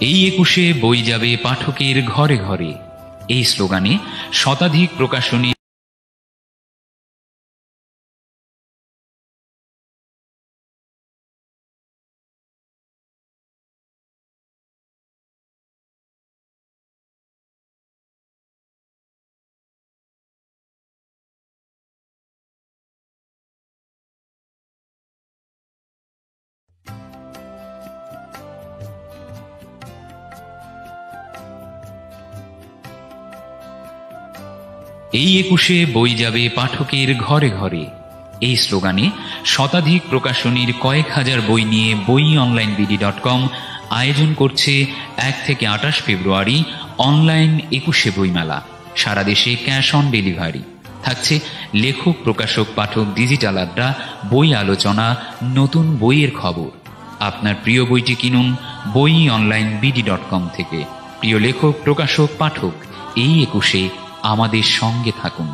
এই ২১শে বই যাবে পাঠকের ঘরে ঘরে, এই স্লোগানে শতাধিক প্রকাশনী এই ২১শে বই যাবে পাঠকের ঘরে ঘরে, এই স্লোগানে শতাধিক প্রকাশনীর কয়েক হাজার বই নিয়ে boionlinebd.com আয়োজন করছে ১ থেকে ২৮ ফেব্রুয়ারি অনলাইন ২১শে বইমেলা। সারা দেশে ক্যাশ অন ডেলিভারি থাকছে। লেখক, প্রকাশক, পাঠক, ডিজিটাল আড্ডা, বই আলোচনা, নতুন বইয়ের খবর। আপনার প্রিয় বইটি কিনুন boionlinebd.com থেকে। প্রিয় লেখক, প্রকাশক, পাঠক, এই ২১শে আমাদের সঙ্গে থাকুন।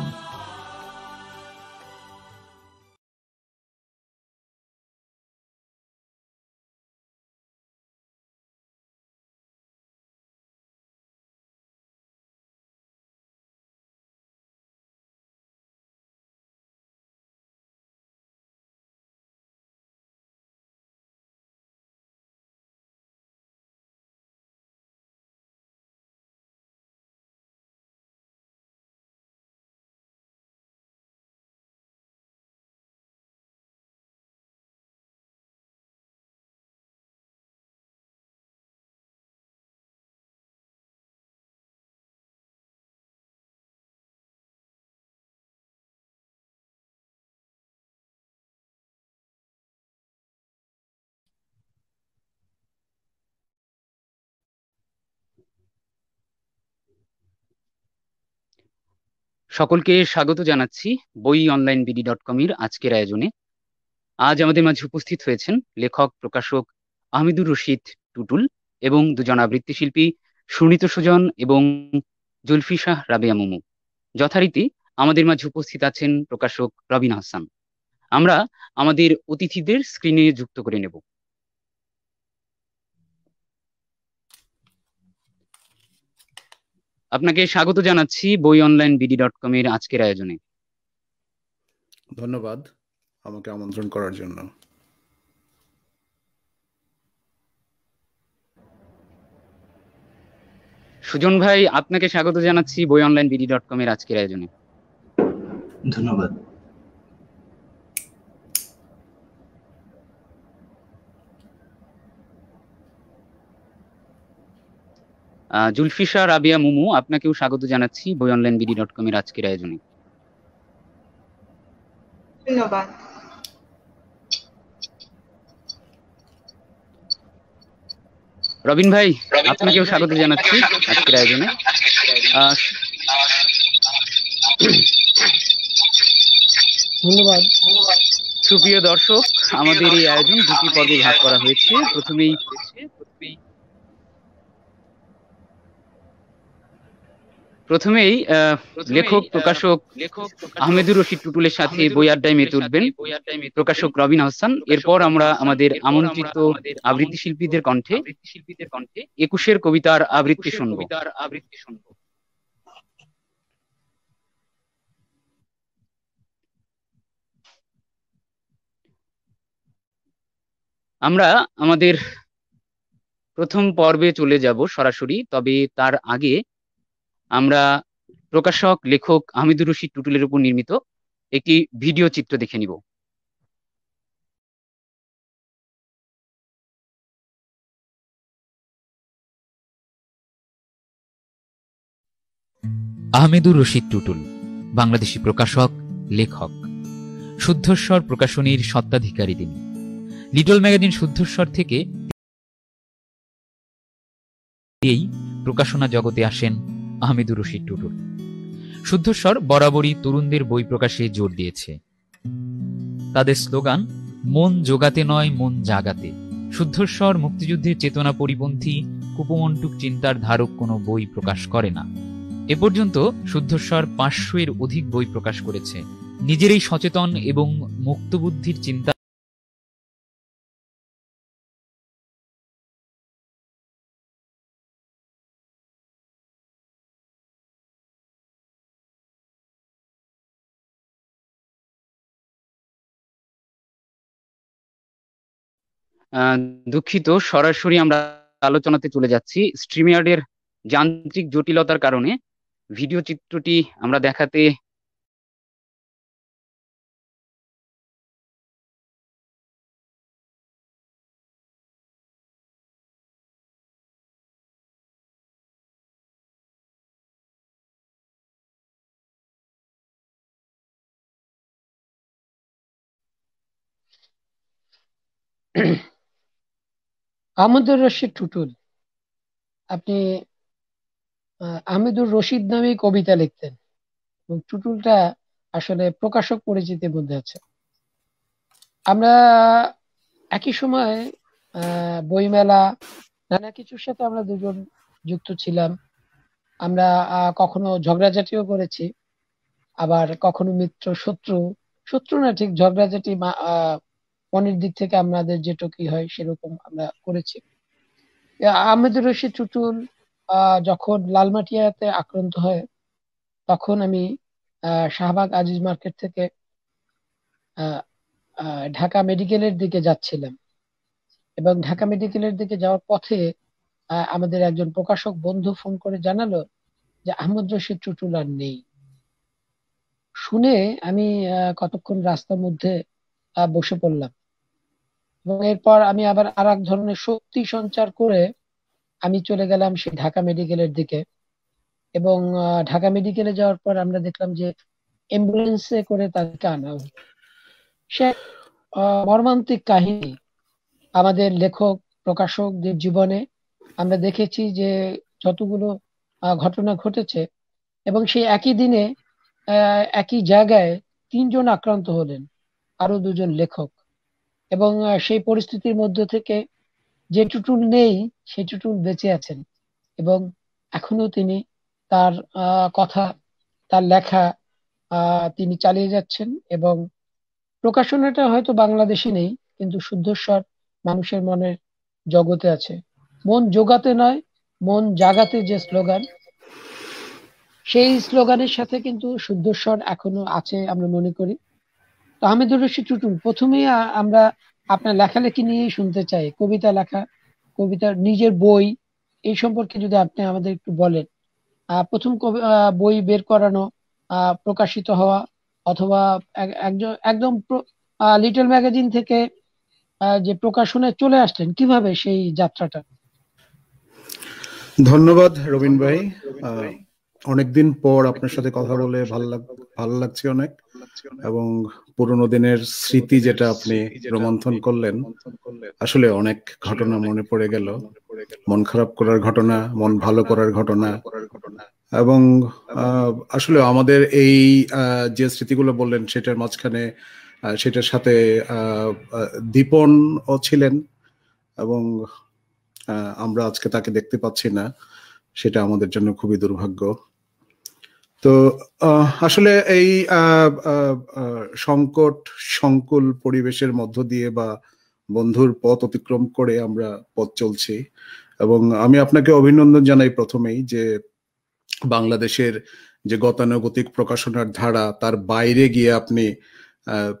সকলকে স্বাগত জানাচ্ছি boionlinebd.com এর আজকের আয়োজনে। আজ আমাদের মাঝে উপস্থিত হয়েছেন লেখক, প্রকাশক আহমেদুর রশিদ টুটুল এবং দুজন আবৃত্তি শিল্পী সুনীত সুজন এবং জুলফি শাহ রাবেয়া মুমু। যথারীতি আমাদের মাঝে উপস্থিত আছেন প্রকাশক রবিন হাসান। আমরা আমাদের অতিথিদের স্ক্রিনে যুক্ত করে নেব। আপনাকে স্বাগত জানাচ্ছি boionlinebd.com এর আজকের আয়োজনে। ধন্যবাদ আমাকে আমন্ত্রণ করার জন্য। সুজন ভাই, আপনাকে স্বাগত জানাচ্ছি boionlinebd.com এর আজকের আয়োজনে। ধন্যবাদ। জুলফি শাহ রাবেয়া মুমু, আপনাকেও স্বাগত জানাচ্ছি boionlinebd.com এর আজকের আয়োজনে। ধন্যবাদ। রবিন ভাই, আপনাকেও স্বাগত জানাচ্ছি আজকের আয়োজনে। ধন্যবাদ। সুপ্রিয় দর্শক, আমাদের এই আয়োজন দুটি পর্বে ভাগ করা হয়েছে। প্রথমেই লেখক, প্রকাশক আহমেদুর রশিদ টুটুলের সাথে বই আড্ডায় মেতে উঠবেন প্রকাশক রবিন হাসান। এরপর আমরা আমাদের আমন্ত্রিত আবৃত্তি শিল্পীদের কণ্ঠে ২১শের কবিতার আবৃত্তি শুনব। আমরা আমাদের প্রথম পর্বে চলে যাব সরাসরি, তবে তার আগে আমরা প্রকাশক, লেখক আহমেদুর রশিদ টুটুলের উপর নির্মিত একটি ভিডিও চিত্র দেখে নিব। আহমেদুর রশিদ টুটুল বাংলাদেশী প্রকাশক, লেখক। শুদ্ধস্বর প্রকাশনীর স্বত্বাধিকারী তিনি। লিটল ম্যাগাজিন শুদ্ধস্বর থেকে এই প্রকাশনা জগতে আসেন আহমেদুর রশিদ টুটুল। শুদ্ধস্বর বরাবরই তরুণদের বই প্রকাশে জোর দিয়েছে। তাদের স্লোগান মন জোগাতে নয়, মন জাগাতে। শুদ্ধস্বর মুক্তিযুদ্ধের চেতনা পরিপন্থী কুপমন্টুক চিন্তার ধারক কোনো বই প্রকাশ করে না। এ পর্যন্ত শুদ্ধস্বর ৫০০-এর অধিক বই প্রকাশ করেছে। নিজের এই সচেতন এবং মুক্তবুদ্ধির চিন্তা আহ, দুঃখিত, সরাসরি আমরা আলোচনাতে চলে যাচ্ছি। স্ট্রিমইয়ার্ডের যান্ত্রিক জটিলতার কারণে ভিডিও চিত্রটি আমরা দেখাতে আহমদুর রশিদ টুটুল, আপনি আহমেদুর রশিদ নামে কবিতা লিখতেন এবং টুটুলটা আসলে প্রকাশক পরিচিতির মধ্যে আছে। আমরা একই সময় বইমেলা নানা কিছুর সাথে আমরা দুজন যুক্ত ছিলাম। আমরা কখনো ঝগড়াঝাটিও করেছি, আবার কখনো মিত্র শত্রু, শত্রু না ঠিক ঝগড়াঝাটি, মনের দিক থেকে আমাদের যেটুকুই হয় সেরকম আমরা করেছি। আহমেদুর রশিদ টুটুল যখন লালমাটিয়াতে আক্রান্ত হয়, তখন আমি শাহবাগ আজিজ মার্কেট থেকে আহ, ঢাকা মেডিকেলের দিকে যাচ্ছিলাম এবং ঢাকা মেডিকেলের দিকে যাওয়ার পথে আমাদের একজন প্রকাশক বন্ধু ফোন করে জানালো যে আহমদ রশিদ টুটুল আর নেই। শুনে আমি কতক্ষণ রাস্তার মধ্যে বসে পড়লাম এবং এরপর আমি আবার আর এক ধরনের শক্তি সঞ্চার করে আমি চলে গেলাম সেই ঢাকা মেডিকেলের দিকে। এবং ঢাকা মেডিকেলে যাওয়ার পর আমরা দেখলাম যে অ্যাম্বুলেন্সে করে তাকে আনা হলো। সে এক মর্মান্তিক কাহিনী। আমাদের লেখক প্রকাশকদের জীবনে আমরা দেখেছি যে যতগুলো ঘটনা ঘটেছে, এবং সেই একই দিনে একই জায়গায় তিনজন আক্রান্ত হলেন, আরো দুজন লেখক। এবং সেই পরিস্থিতির মধ্য থেকে যে টুটুল নেই সেই টুটুল বেঁচে আছেন এবং এখনো তিনি তার কথা, তার লেখা তিনি চালিয়ে যাচ্ছেন। এবং প্রকাশনাটা হয়তো বাংলাদেশে নেই, কিন্তু শুদ্ধস্বর মানুষের মনের জগতে আছে। মন জোগাতে নয়, মন জাগাতে যে স্লোগান, সেই স্লোগানের সাথে কিন্তু শুদ্ধস্বর এখনো আছে আমরা মনে করি। তো আহমেদুর রশিদ টুটুল, প্রথমেই আমরা আপনার লেখালেখি নিয়েই শুনতে চাই। কবিতা লেখা, কবিতার নিজের বই, এই সম্পর্কে যদি আপনি আমাদের একটু বলেন। প্রথম বই বের করানো, প্রকাশিত হওয়া, অথবা একদম লিটল ম্যাগাজিন থেকে যে প্রকাশনায় চলে আসলেন, কিভাবে সেই যাত্রাটা? ধন্যবাদ রবিন ভাই। অনেকদিন পর আপনার সাথে কথা বলে ভালো লাগছে অনেক, এবং পুরোনো দিনের স্মৃতি যেটা আপনি রোমন্থন করলেন, আসলে অনেক ঘটনা মনে পড়ে গেল। মন খারাপ করার ঘটনা, মন ভালো করার ঘটনা, এবং আসলে আমাদের এই যে স্মৃতিগুলো বললেন সেটার মাঝখানে সেটার সাথে দীপন ও ছিলেন, এবং আমরা আজকে তাকে দেখতে পাচ্ছি না, সেটা আমাদের জন্য খুবই দুর্ভাগ্য। তো আসলে এই সংকট সংকুল পরিবেশের মধ্য দিয়ে বা বন্ধুর পথ অতিক্রম করে আমরা পথ চলছি, এবং আমি আপনাকে অভিনন্দন জানাই প্রথমেই যে বাংলাদেশের যে গতানুগতিক প্রকাশনার ধারা, তার বাইরে গিয়ে আপনি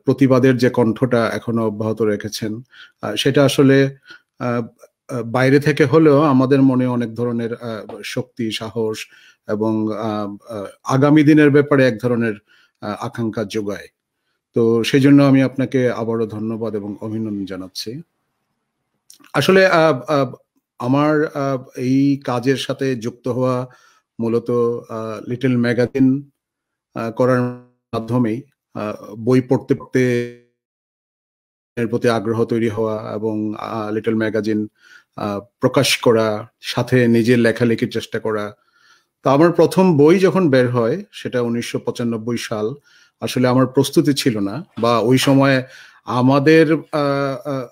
প্রতিবাদের যে কণ্ঠটা এখনো অব্যাহত রেখেছেন, সেটা আসলে বাইরে থেকে হলেও আমাদের মনে অনেক ধরনের শক্তি, সাহস এবং আগামী দিনের ব্যাপারে এক ধরনের আকাঙ্ক্ষা যোগায়। তো সেই জন্য আমি আপনাকে আবারও ধন্যবাদ এবং অভিনন্দন জানাচ্ছি। আসলে আমার এই কাজের সাথে যুক্ত হওয়া মূলত লিটল ম্যাগাজিন করার মাধ্যমেই, বই পড়তে পড়তে এর প্রতি আগ্রহ তৈরি হওয়া এবং লিটল ম্যাগাজিন প্রকাশ করা, সাথে নিজের লেখালেখির চেষ্টা করা। তো আমার প্রথম বই যখন বের হয় সেটা 1995 সাল। আসলে আমার প্রস্তুতি ছিল না, বা ওই সময়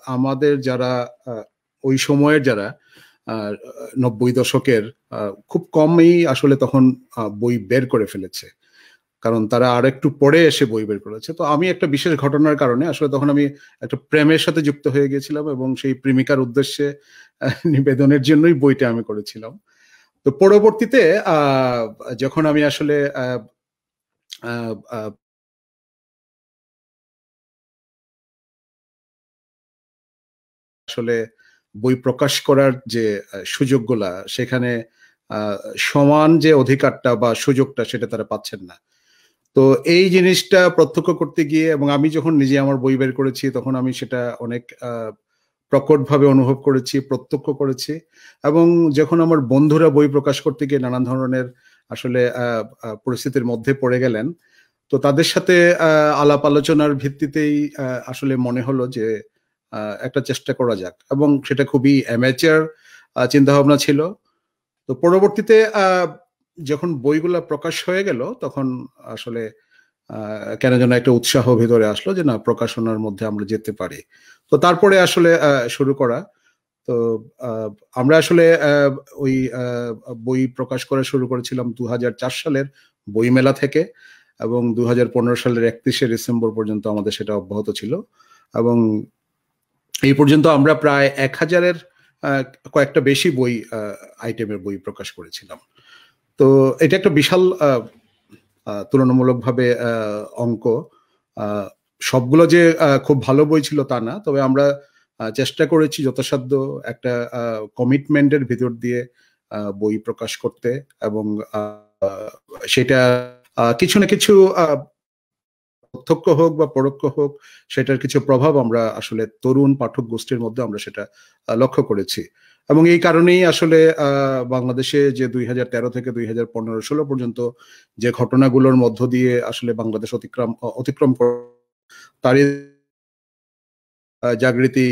আমাদের যারা ওই সময়ের যারা 90 দশকের খুব কমই আসলে তখন বই বের করে ফেলেছে, কারণ তারা আর একটু পরে এসে বই বের করেছে। তো আমি একটা বিশেষ ঘটনার কারণে আসলে তখন আমি একটা প্রেমের সাথে যুক্ত হয়ে গেছিলাম, এবং সেই প্রেমিকার উদ্দেশ্যে নিবেদনের জন্যই বইটা আমি করেছিলাম। তো পরবর্তীতে যখন আমি আসলে আসলে বই প্রকাশ করার যে সুযোগগুলা, সেখানে সমান যে অধিকারটা বা সুযোগটা সেটা তারা পাচ্ছেন না। তো এই জিনিসটা প্রত্যক্ষ করতে গিয়ে, এবং আমি যখন নিজে আমার বই বের করেছি তখন আমি সেটা অনেক প্রকটভাবে অনুভব করেছি, প্রত্যক্ষ করেছি। এবং যখন আমার বন্ধুরা বই প্রকাশ করতে গিয়ে নানান ধরনের আসলে পরিস্থিতির মধ্যে পড়ে গেলেন, তো তাদের সাথে আলাপ আলোচনার ভিত্তিতেই আসলে মনে হলো যে একটা চেষ্টা করা যাক, এবং সেটা খুবই অ্যামেচার চিন্তা ভাবনা ছিল। তো পরবর্তীতে যখন বইগুলা প্রকাশ হয়ে গেল তখন আসলে কেন যেন একটা উৎসাহ ভিতরে আসলো যে না, প্রকাশনার মধ্যে আমরা যেতে পারি। তো তারপরে আসলে শুরু করা। তো আমরা আসলে ওই বই প্রকাশ করা শুরু করেছিলাম 2004 সালের বইমেলা থেকে, এবং 2015 সালের 31শে ডিসেম্বর পর্যন্ত আমাদের সেটা অব্যাহত ছিল। এবং এই পর্যন্ত আমরা প্রায় 1000-এর কয়েকটা বেশি বই আইটেমের বই প্রকাশ করেছিলাম। তো এটা একটা বিশাল তুলনামূলকভাবে অঙ্ক। সবগুলো যে খুব ভালো বই ছিল তা না, তবে আমরা চেষ্টা করেছি যথাসাধ্য একটা কমিটমেন্টের ভিতর দিয়ে বই প্রকাশ করতে, এবং সেটা কিছু না কিছু প্রত্যক্ষ হোক বা পরোক্ষ হোক, সেটার কিছু প্রভাব আমরা আসলে তরুণ পাঠক গোষ্ঠীর মধ্যে আমরা সেটা লক্ষ্য করেছি। এবং এই কারণেই আসলে বাংলাদেশে যে 2013 থেকে 2015-16 পর্যন্ত যে ঘটনাগুলোর মধ্য দিয়ে আসলে বাংলাদেশ অতিক্রম তারই জাগৃতি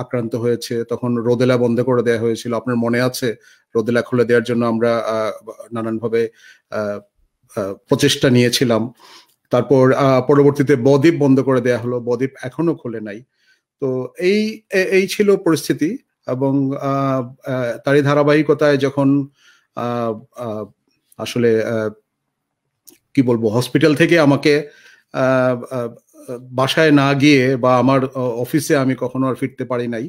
আক্রান্ত হয়েছে। তখন রোদেলা বন্ধ করে দেওয়া হয়েছিল, আপনার মনে আছে? রোদেলা খুলে দেওয়ার জন্য আমরা নানানভাবে প্রচেষ্টা নিয়েছিলাম। তারপর পরবর্তীতে বদ্বীপ বন্ধ করে দেওয়া হলো, বদ্বীপ এখনো খোলে নাই। তো এই ছিল পরিস্থিতি। এবং তারই ধারাবাহিকতায় যখন আসলে কি বলবো, হসপিটাল থেকে আমাকে বাসায় না গিয়ে বা আমার অফিসে আমি কখনো আর ফিরতে পারি নাই,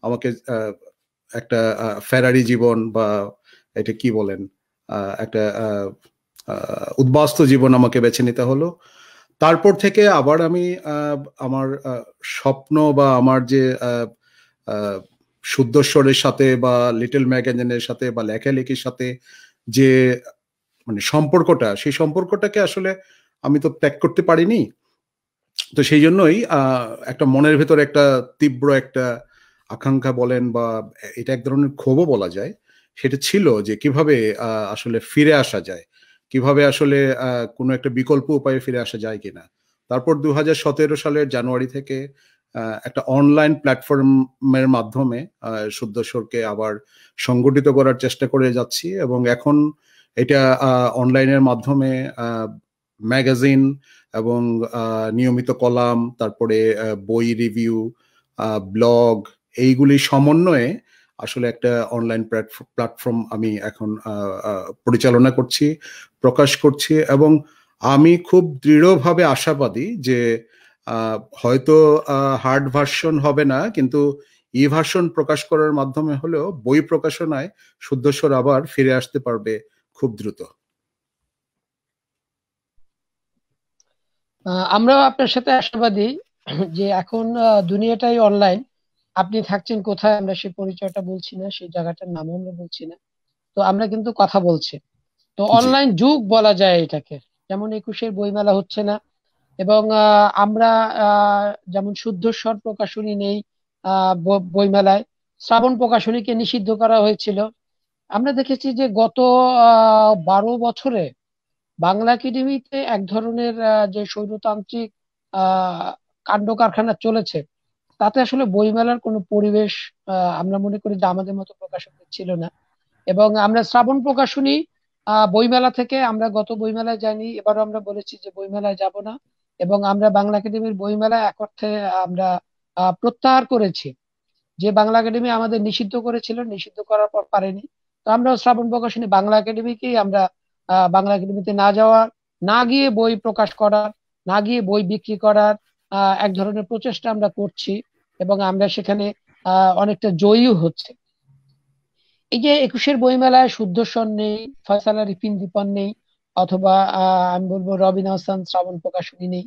আমাকে একটা ফেরারি জীবন বা এটা কি বলেন, একটা উদ্বাস্তু জীবন আমাকে বেছে নিতে হলো। তারপর থেকে আবার আমি আমার স্বপ্ন বা আমার যে শুদ্ধস্বরের সাথে বা লিটল ম্যাগাজিনের সাথে বা লেখালেখির সাথে যে মানে সম্পর্কটা, সেই সম্পর্কটাকে আসলে আমি তো ত্যাগ করতে পারিনি। তো সেই জন্যই একটা মনের ভেতরে একটা তীব্র একটা আকাঙ্ক্ষা বলেন বা এটা এক ধরনের ক্ষোভও বলা যায়, সেটা ছিল যে কিভাবে আসলে ফিরে আসা যায়, কিভাবে আসলে কোনো একটা বিকল্প উপায়ে ফিরে আসা যায় কিনা। তারপর 2017 সালের জানুয়ারি থেকে একটা অনলাইন প্ল্যাটফর্মের মাধ্যমে শুদ্ধস্বরকে আবার সংগঠিত করার চেষ্টা করে যাচ্ছি। এবং এখন এটা অনলাইনের মাধ্যমে ম্যাগাজিন এবং নিয়মিত কলাম, তারপরে বই রিভিউ, ব্লগ, এইগুলি সমন্বয়ে আসলে একটা অনলাইন প্ল্যাটফর্ম আমি এখন পরিচালনা করছি, প্রকাশ করছি। এবং আমি খুব দৃঢ়ভাবে আশাবাদী যে হয়তো হার্ড ভার্সন হবে না, কিন্তু ই ভার্সন প্রকাশ করার মাধ্যমে হলেও বই প্রকাশনায় শুদ্ধস্বর আবার ফিরে আসতে পারবে খুব দ্রুত। আমরাও আপনার সাথে আশাবাদী যে এখন দুনিয়াটাই অনলাইন। আপনি থাকছেন কোথায় আমরা সেই পরিচয়টা বলছি না, সেই জায়গাটার নামও আমরা বলছি না, তো আমরা কিন্তু কথা বলছি। তো জি, অনলাইন যুগ বলা যায় এটাকে। যেমন 21-এর বইমেলা হচ্ছে না, এবং আমরা যেমন শুদ্ধস্বর প্রকাশনী নেই বইমেলায়, শ্রাবণ প্রকাশনীকে নিষিদ্ধ করা হয়েছিল। আমরা দেখেছি যে গত 12 বছরে বাংলা একাডেমিতে এক ধরনের যে স্বৈরতান্ত্রিক আহ কাণ্ড কারখানা চলেছে, তাতে আসলে বইমেলার কোনো পরিবেশ আমরা মনে করি যে আমাদের মতো প্রকাশকদের ছিল না। এবং আমরা শ্রাবণ প্রকাশনী বইমেলা থেকে আমরা গত বইমেলায় যাইনি, এবারও আমরা বলেছি যে বইমেলায় যাব না। এবং আমরা বাংলা একাডেমির বইমেলা এক অর্থে আমরা প্রত্যাহার করেছি। যে বাংলা একাডেমি আমাদের নিষিদ্ধ করেছিল, নিষিদ্ধ করার পর পারেনি, তো আমরা শ্রাবণ প্রকাশনী বাংলা একাডেমিকেই আমরা বাংলা একাডেমিতে না যাওয়ার, না গিয়ে বই প্রকাশ করার, না গিয়ে বই বিক্রি করার এক ধরনের প্রচেষ্টা আমরা করছি। এবং আমরা সেখানে অনেকটা জয়ীও হচ্ছে। এই যে 21-এর বইমেলায় শুদ্ধস্বর নেই, ফয়সালা রিফিন দীপন নেই, অথবা আমি বলবো রবিন আহসান শ্রাবণ প্রকাশনী নেই,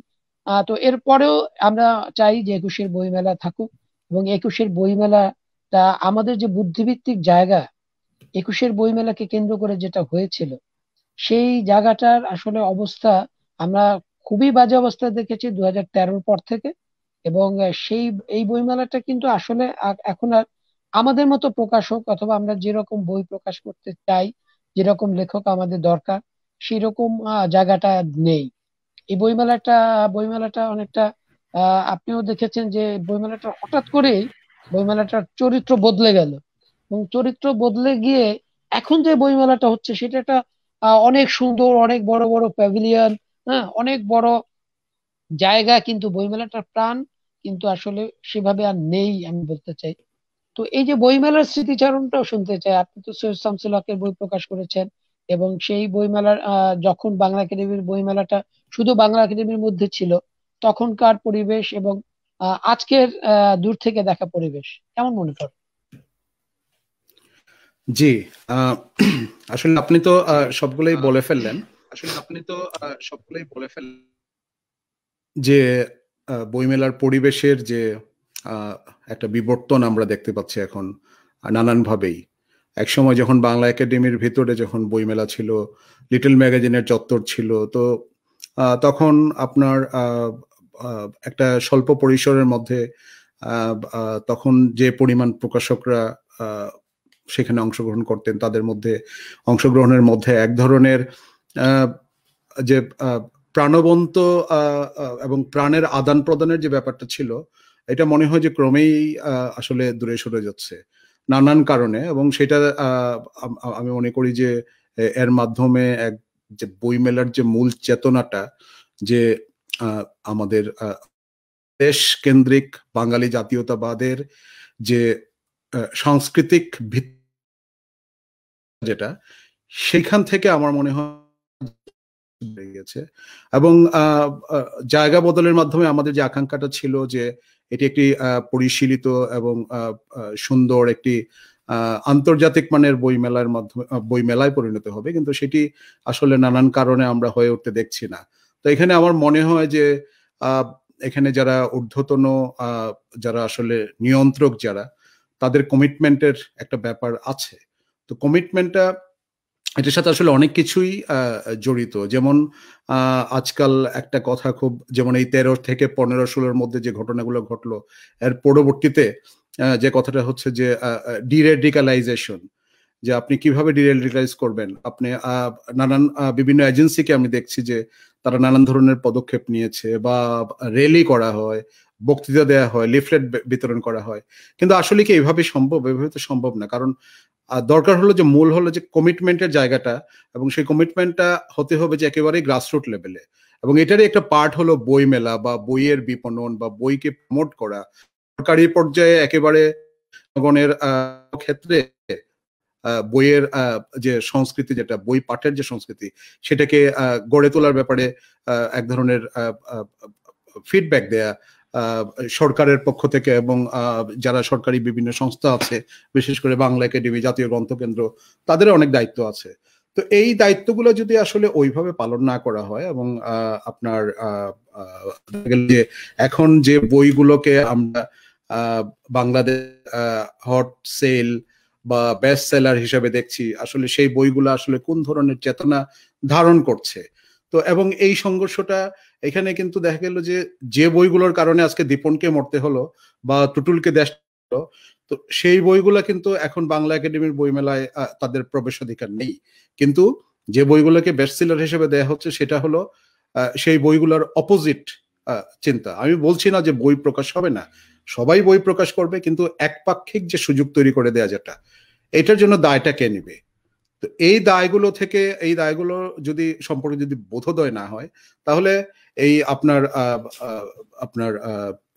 তো এরপরেও আমরা চাই যে 21-এর বইমেলা থাকুক। এবং 21-এর বইমেলাটা আমাদের যে বুদ্ধিভিত্তিক জায়গা, 21-এর বইমেলাকে কেন্দ্র করে যেটা হয়েছিল, সেই জায়গাটার আসলে অবস্থা আমরা খুবই বাজে অবস্থা দেখেছি 2013-র পর থেকে। এবং এই বইমেলাটা কিন্তু আসলে এখন আর আমাদের মতো প্রকাশক অথবা আমরা যেরকম বই প্রকাশ করতে চাই, যেরকম লেখক আমাদের দরকার, সেই রকম জায়গাটা নেই। এই বইমেলাটা অনেকটা আপনিও দেখেছেন যে বইমেলাটা হঠাৎ করেই বইমেলাটার চরিত্র বদলে গেল, এবং চরিত্র বদলে গিয়ে এখন যে বইমেলাটা হচ্ছে সেটা একটা অনেক সুন্দর, অনেক বড় বড় প্যাভিলিয়ন, হ্যাঁ, অনেক বড় জায়গা, কিন্তু বইমেলাটার প্রাণ কিন্তু আসলে সেভাবে আর নেই আমি বলতে চাই। তো এই যে বইমেলার স্মৃতিচারণটাও শুনতে চাই। আপনি তো সৈয়দ শামসুল হকের বই প্রকাশ করেছেন, এবং সেই বইমেলার যখন বাংলা একাডেমির বইমেলাটা শুধু বাংলা একাডেমির মধ্যে ছিল, তখনকার পরিবেশ এবং আজকের দূর থেকে দেখা পরিবেশ কেমন মনে করেন? জি, আসলে আপনি তো সবগুলোই বলে ফেললেন যে বইমেলার পরিবেশের যে একটা বিবর্তন আমরা দেখতে পাচ্ছি এখন নানানভাবেই। একসময় যখন বাংলা একাডেমির ভিতরে যখন বইমেলা ছিল, লিটল ম্যাগাজিনের চত্বর ছিল, তো তখন আপনার একটা স্বল্প পরিসরের মধ্যে তখন যে পরিমাণ প্রকাশকরা সেখানে অংশগ্রহণ করতেন, তাদের মধ্যে অংশগ্রহণের মধ্যে এক ধরনের যে প্রাণবন্ত এবং প্রাণের আদান প্রদানের যে ব্যাপারটা ছিল, এটা মনে হয় যে ক্রমেই আসলে দূরে সরে যাচ্ছে নানান কারণে। এবং সেটা আমি মনে করি যে এর মাধ্যমে যে বইমেলার যে মূল চেতনাটা, যে আমাদের দেশ কেন্দ্রিক বাঙালি জাতীয়তাবাদের যে সাংস্কৃতিক ভিত্তি, যেটা সেখান থেকে আমার মনে হয় গেছে। এবং জায়গা বদলের মাধ্যমে আমাদের যে আকাঙ্ক্ষাটা ছিল যে এটি একটি পরিশীলিত এবং সুন্দর একটি আন্তর্জাতিক মানের বইমেলার মাধ্যমে বইমেলায় পরিণত হবে, কিন্তু সেটি আসলে নানান কারণে আমরা হয়ে উঠতে দেখছি না। তো এখানে আমার মনে হয় যে এখানে যারা ঊর্ধ্বতন যারা আসলে নিয়ন্ত্রক, যারা, তাদের কমিটমেন্টের একটা ব্যাপার আছে। তো কমিটমেন্টটা, এটার সাথে আসলে অনেক কিছুই জড়িত। যেমন আজকাল একটা কথা খুব, যেমন এই 13 থেকে 15-16-র মধ্যে যে ঘটনাগুলো ঘটলো, এর পরবর্তীতে যে কথাটা হচ্ছে যে ডিরেডিকালাইজেশন, যে আপনি কিভাবে ডিরেডিকালাইজ করবেন। আপনি নানান বিভিন্ন এজেন্সিকে আমি দেখছি যে তারা নানান ধরনের পদক্ষেপ নিয়েছে, বা র্যালি করা হয়, বক্তৃতা দেওয়া হয়, লিফলেট বিতরণ করা হয়, কিন্তু আসলে কি এইভাবে সম্ভব? এভাবে তো সম্ভব না। কারণ দরকার হলো যে মূল হলো যে কমিটমেন্টের জায়গাটা, এবং সেই কমিটমেন্টটা হতে হবে যে একেবারেই গ্রাসরুট লেভেলে। এবং এটারই একটা পার্ট হলো বই মেলা বা বইয়ের বিপণন বা বইকে প্রমোট করা। সরকারি পর্যায়ে একেবারে জনগণের ক্ষেত্রে বইয়ের যে সংস্কৃতি, যেটা বই পাঠের যে সংস্কৃতি, সেটাকে গড়ে তোলার ব্যাপারে এক ধরনের ফিডব্যাক দেয়া সরকারের পক্ষ থেকে, এবং যারা সরকারি বিভিন্ন সংস্থা আছে, বিশেষ করে বাংলা একাডেমি, জাতীয় গ্রন্থকেন্দ্র, তাদের অনেক দায়িত্ব আছে। তো এই দায়িত্বগুলো যদি আসলে ওইভাবে পালন না করা হয়, এবং আপনার যে এখন যে বইগুলোকে আমরা বাংলাদেশ হট সেল বা বেস্ট সেলার হিসেবে দেখছি, আসলে সেই বইগুলো আসলে কোন ধরনের চেতনা ধারণ করছে। তো এবং এই সংঘর্ষটা এখানে কিন্তু দেখা গেল যে যে বইগুলোর কারণে আজকে দীপনকে মরতে হলো বা টুটুলকে দেশ হলো, তো সেই বইগুলো কিন্তু এখন বাংলা একাডেমির বইমেলায় তাদের প্রবেশাধিকার নেই। কিন্তু যে বইগুলোকে বেস্ট সেলার হিসেবে দেয়া হচ্ছে, সেটা হলো সেই বইগুলোর অপোজিট চিন্তা। আমি বলছি না যে বই প্রকাশ হবে না, সবাই বই প্রকাশ করবে, কিন্তু একপাক্ষিক যে সুযোগ তৈরি করে দেয়া, যেটা, এটার জন্য দায়টা কে নিবে? তো এই দায়গুলো যদি সম্পর্কে যদি বোধোদয় না হয়, তাহলে এই আপনার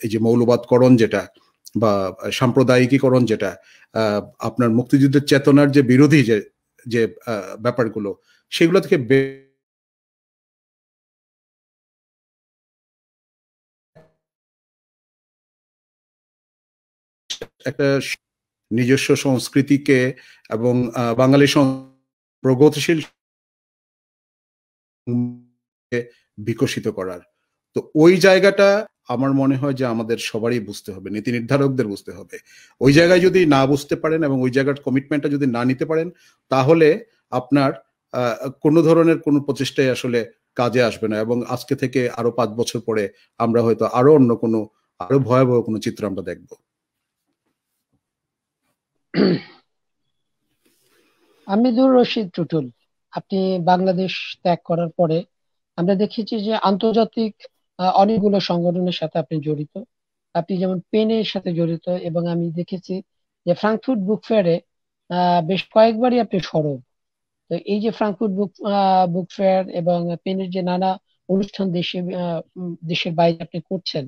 এই যে মৌলবাদকরণ যেটা বা সাম্প্রদায়িকীকরণ যেটা, আপনার মুক্তিযুদ্ধের চেতনার যে বিরোধী যে ব্যাপারগুলো, সেগুলো থেকে একটা নিজস্ব সংস্কৃতিকে এবং বাঙালি প্রগতিশীল বিকশিত করার, তো ওই জায়গাটা আমার মনে হয় যে আমাদের সবারই বুঝতে হবে, নীতি নির্ধারকদের বুঝতে হবে। ওই জায়গায় যদি না বুঝতে পারেন এবং ওই জায়গার কমিটমেন্টটা যদি না নিতে পারেন, তাহলে আপনার কোনো ধরনের কোনো প্রচেষ্টাই আসলে কাজে আসবে না, এবং আজকে থেকে আরো 5 বছর পরে আমরা হয়তো আরো অন্য কোনো আরো ভয়াবহ কোনো চিত্র আমরা দেখব। আমিদুর রশিদ টুটুল, আপনি বাংলাদেশ ত্যাগ করার পরে আমরা দেখেছি যে আন্তর্জাতিক অনেকগুলো সংগঠনের সাথে আপনি জড়িত। আপনি যেমন পেনের সাথে জড়িত, এবং আমি দেখেছি যে ফ্রাঙ্কফুর্ট বুক ফেয়ারে বেশ কয়েকবারই আপনি সরব। তো এই যে ফ্রাঙ্কফুর্ট বুক ফেয়ার এবং পেনের যে নানা অনুষ্ঠান দেশের বাইরে আপনি করছেন,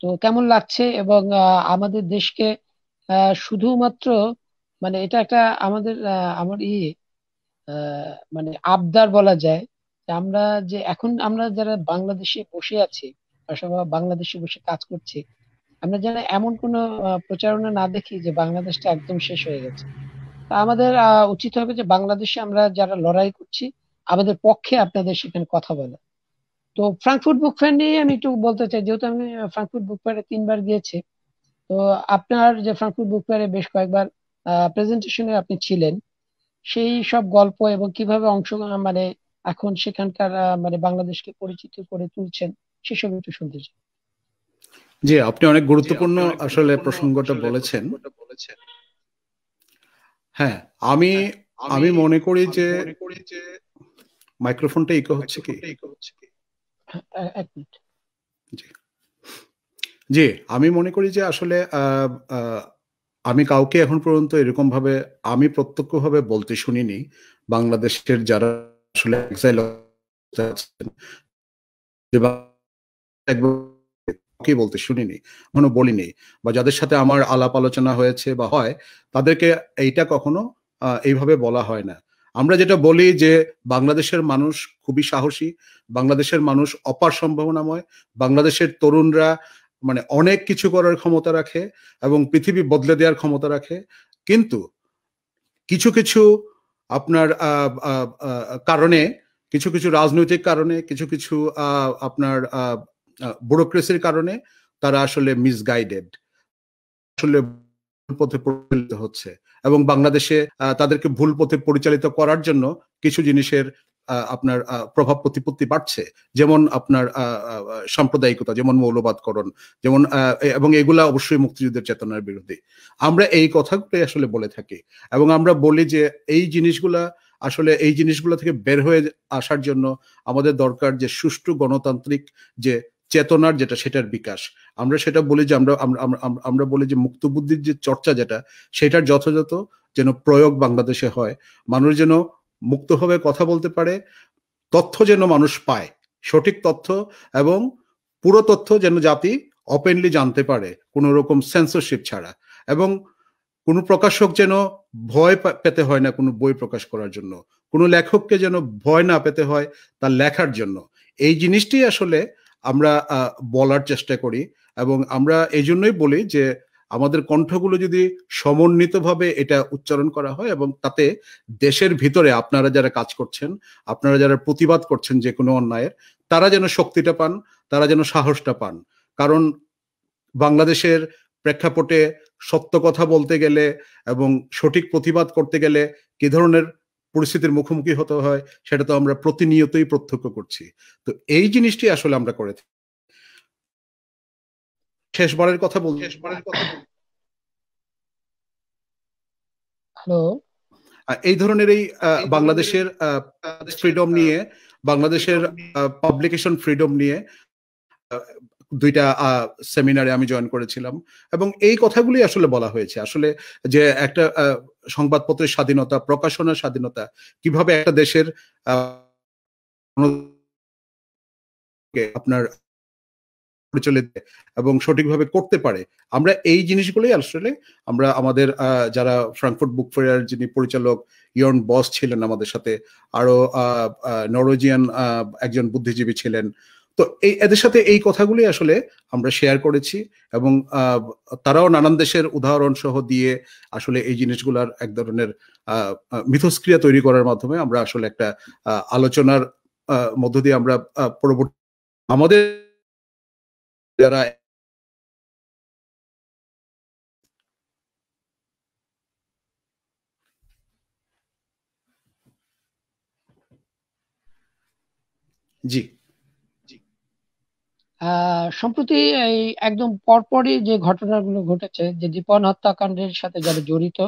তো কেমন লাগছে? এবং আমাদের দেশকে শুধুমাত্র মানে এটা একটা আমাদের আমার মানে আবদার বলা যায় যে আমরা যে এখন আমরা যারা বাংলাদেশে বসে আছি, অথবা বাংলাদেশে বসে কাজ করছি, আমরা যেন এমন কোনো প্রচারণা না দেখি যে বাংলাদেশটা একদম শেষ হয়ে গেছে। তা আমাদের উচিত হবে যে বাংলাদেশে আমরা যারা লড়াই করছি আমাদের পক্ষে আপনাদের সেখানে কথা বলা। তো ফ্রাঙ্কফুর্ট বুক ফেয়ার নিয়ে আমি একটু বলতে চাই, যেহেতু আমি ফ্রাঙ্কফুর্ট বুক ফেয়ারে 3বার গিয়েছি। তো আপনার যে ফ্রাঙ্কফুর্ট বুক ফেয়ারে বেশ কয়েকবার প্রেজেন্টেশনে আপনি ছিলেন, সেই সব গল্প এবং কিভাবে মানে এখন সেখানকার মানে বাংলাদেশকে পরিচিত করে তুলছেন সেসব একটু শুনতে চাই। জি, আপনি অনেক গুরুত্বপূর্ণ আসলে প্রসঙ্গটা বলেছেন। হ্যাঁ, আমি মনে করি যে মাইক্রোফোনটা ইকো হচ্ছে কি? এক মিনিট। জি, আমি মনে করি যে আসলে আমি কাউকে এখন পর্যন্ত এরকম ভাবে আমি প্রত্যক্ষভাবে বলতে শুনিনি, বাংলাদেশের যারা আসলে এক্সাইল আছেন, কি বলতে শুনিনি, কখনো বলিনি, বা যাদের সাথে আমার আলাপ আলোচনা হয়েছে বা হয় তাদেরকে এইটা কখনো এইভাবে বলা হয় না। আমরা যেটা বলি যে বাংলাদেশের মানুষ খুবই সাহসী, বাংলাদেশের মানুষ অপার সম্ভাবনাময়, বাংলাদেশের তরুণরা মানে অনেক কিছু করার ক্ষমতা রাখে এবং পৃথিবী বদলে দেওয়ার ক্ষমতা রাখে। কিন্তু কিছু কিছু আপনার কারণে, কিছু কিছু রাজনৈতিক কারণে, কিছু কিছু আপনার ব্যুরোক্রেসির কারণে তারা আসলে মিসগাইডেড, আসলে ভুল পথে পরিচালিত হচ্ছে, এবং বাংলাদেশে তাদেরকে ভুল পথে পরিচালিত করার জন্য কিছু জিনিসের আপনার প্রভাব প্রতিপত্তি বাড়ছে, যেমন আপনার সাম্প্রদায়িকতা, যেমন মৌলবাদকরণ, যেমন এবং এগুলা অবশ্যই মুক্তিযুদ্ধের চেতনার বিরোধী। আমরা এই কথাগুলোই আসলে বলে থাকি, এবং আমরা বলি যে এই জিনিসগুলা আসলে এই জিনিসগুলো থেকে বের হয়ে আসার জন্য আমাদের দরকার যে সুষ্ঠু গণতান্ত্রিক যে চেতনার যেটা, সেটার বিকাশ। আমরা সেটা বলি যে আমরা বলি যে মুক্তবুদ্ধির যে চর্চা যেটা, সেটার যথাযথ যেন প্রয়োগ বাংলাদেশে হয়, মানুষ যেন মুক্তভাবে কথা বলতে পারে, তথ্য যেন মানুষ পায়, সঠিক তথ্য এবং পুরো তথ্য যেন জাতি ওপেনলি জানতে পারে, কোনো রকম সেন্সরশিপ ছাড়া, এবং কোনো প্রকাশক যেন ভয় পেতে হয় না কোনো বই প্রকাশ করার জন্য, কোনো লেখককে যেন ভয় না পেতে হয় তার লেখার জন্য। এই জিনিসটি আসলে আমরা বলার চেষ্টা করি, এবং আমরা এই জন্যই বলি যে আমাদের কণ্ঠগুলো যদি সমন্বিতভাবে এটা উচ্চারণ করা হয়, এবং তাতে দেশের ভিতরে আপনারা যারা কাজ করছেন, আপনারা যারা প্রতিবাদ করছেন যে কোনো অন্যায়ের, তারা যেন শক্তিটা পান, তারা যেন সাহসটা পান। কারণ বাংলাদেশের প্রেক্ষাপটে সত্য কথা বলতে গেলে এবং সঠিক প্রতিবাদ করতে গেলে কি ধরনের পরিস্থিতির মুখোমুখি হতে হয় সেটা তো আমরা প্রতিনিয়তই প্রত্যক্ষ করছি। তো এই জিনিসটি আসলে আমরা করে থাকি। শেষবারের কথা বলছি, হ্যালো, এই ধরনের এই বাংলাদেশের ফ্রিডম নিয়ে, বাংলাদেশের পাবলিকেশন ফ্রিডম নিয়ে 2টা সেমিনারে আমি জয়েন করেছিলাম, এবং এই কথাগুলি আসলে বলা হয়েছে আসলে যে একটা সংবাদপত্রের স্বাধীনতা, প্রকাশনার স্বাধীনতা কিভাবে একটা দেশের আপনার পরিচালিত এবং সঠিকভাবে করতে পারে। আমরা এই জিনিসগুলোই আসলে আমরা আমাদের যারা ফ্রাঙ্কফুর্ট বুক ফেয়ার যিনি পরিচালক ইয়র্ন বস ছিলেন আমাদের সাথে, আরো নরওয়েজিয়ান একজন বুদ্ধিজীবী ছিলেন, তো এদের সাথে এই কথাগুলি আসলে আমরা শেয়ার করেছি, এবং তারাও নানান দেশের উদাহরণ সহ দিয়ে আসলে এই জিনিসগুলার এক ধরনের মিথস্ক্রিয়া তৈরি করার মাধ্যমে আমরা আসলে একটা আলোচনার মধ্য দিয়ে আমরা পরবর্তী আমাদের যারা জি সম্প্রতি এই একদম পরপরই যে ঘটনাগুলো ঘটেছে, যে দীপন হত্যাকাণ্ডের সাথে যারা জড়িত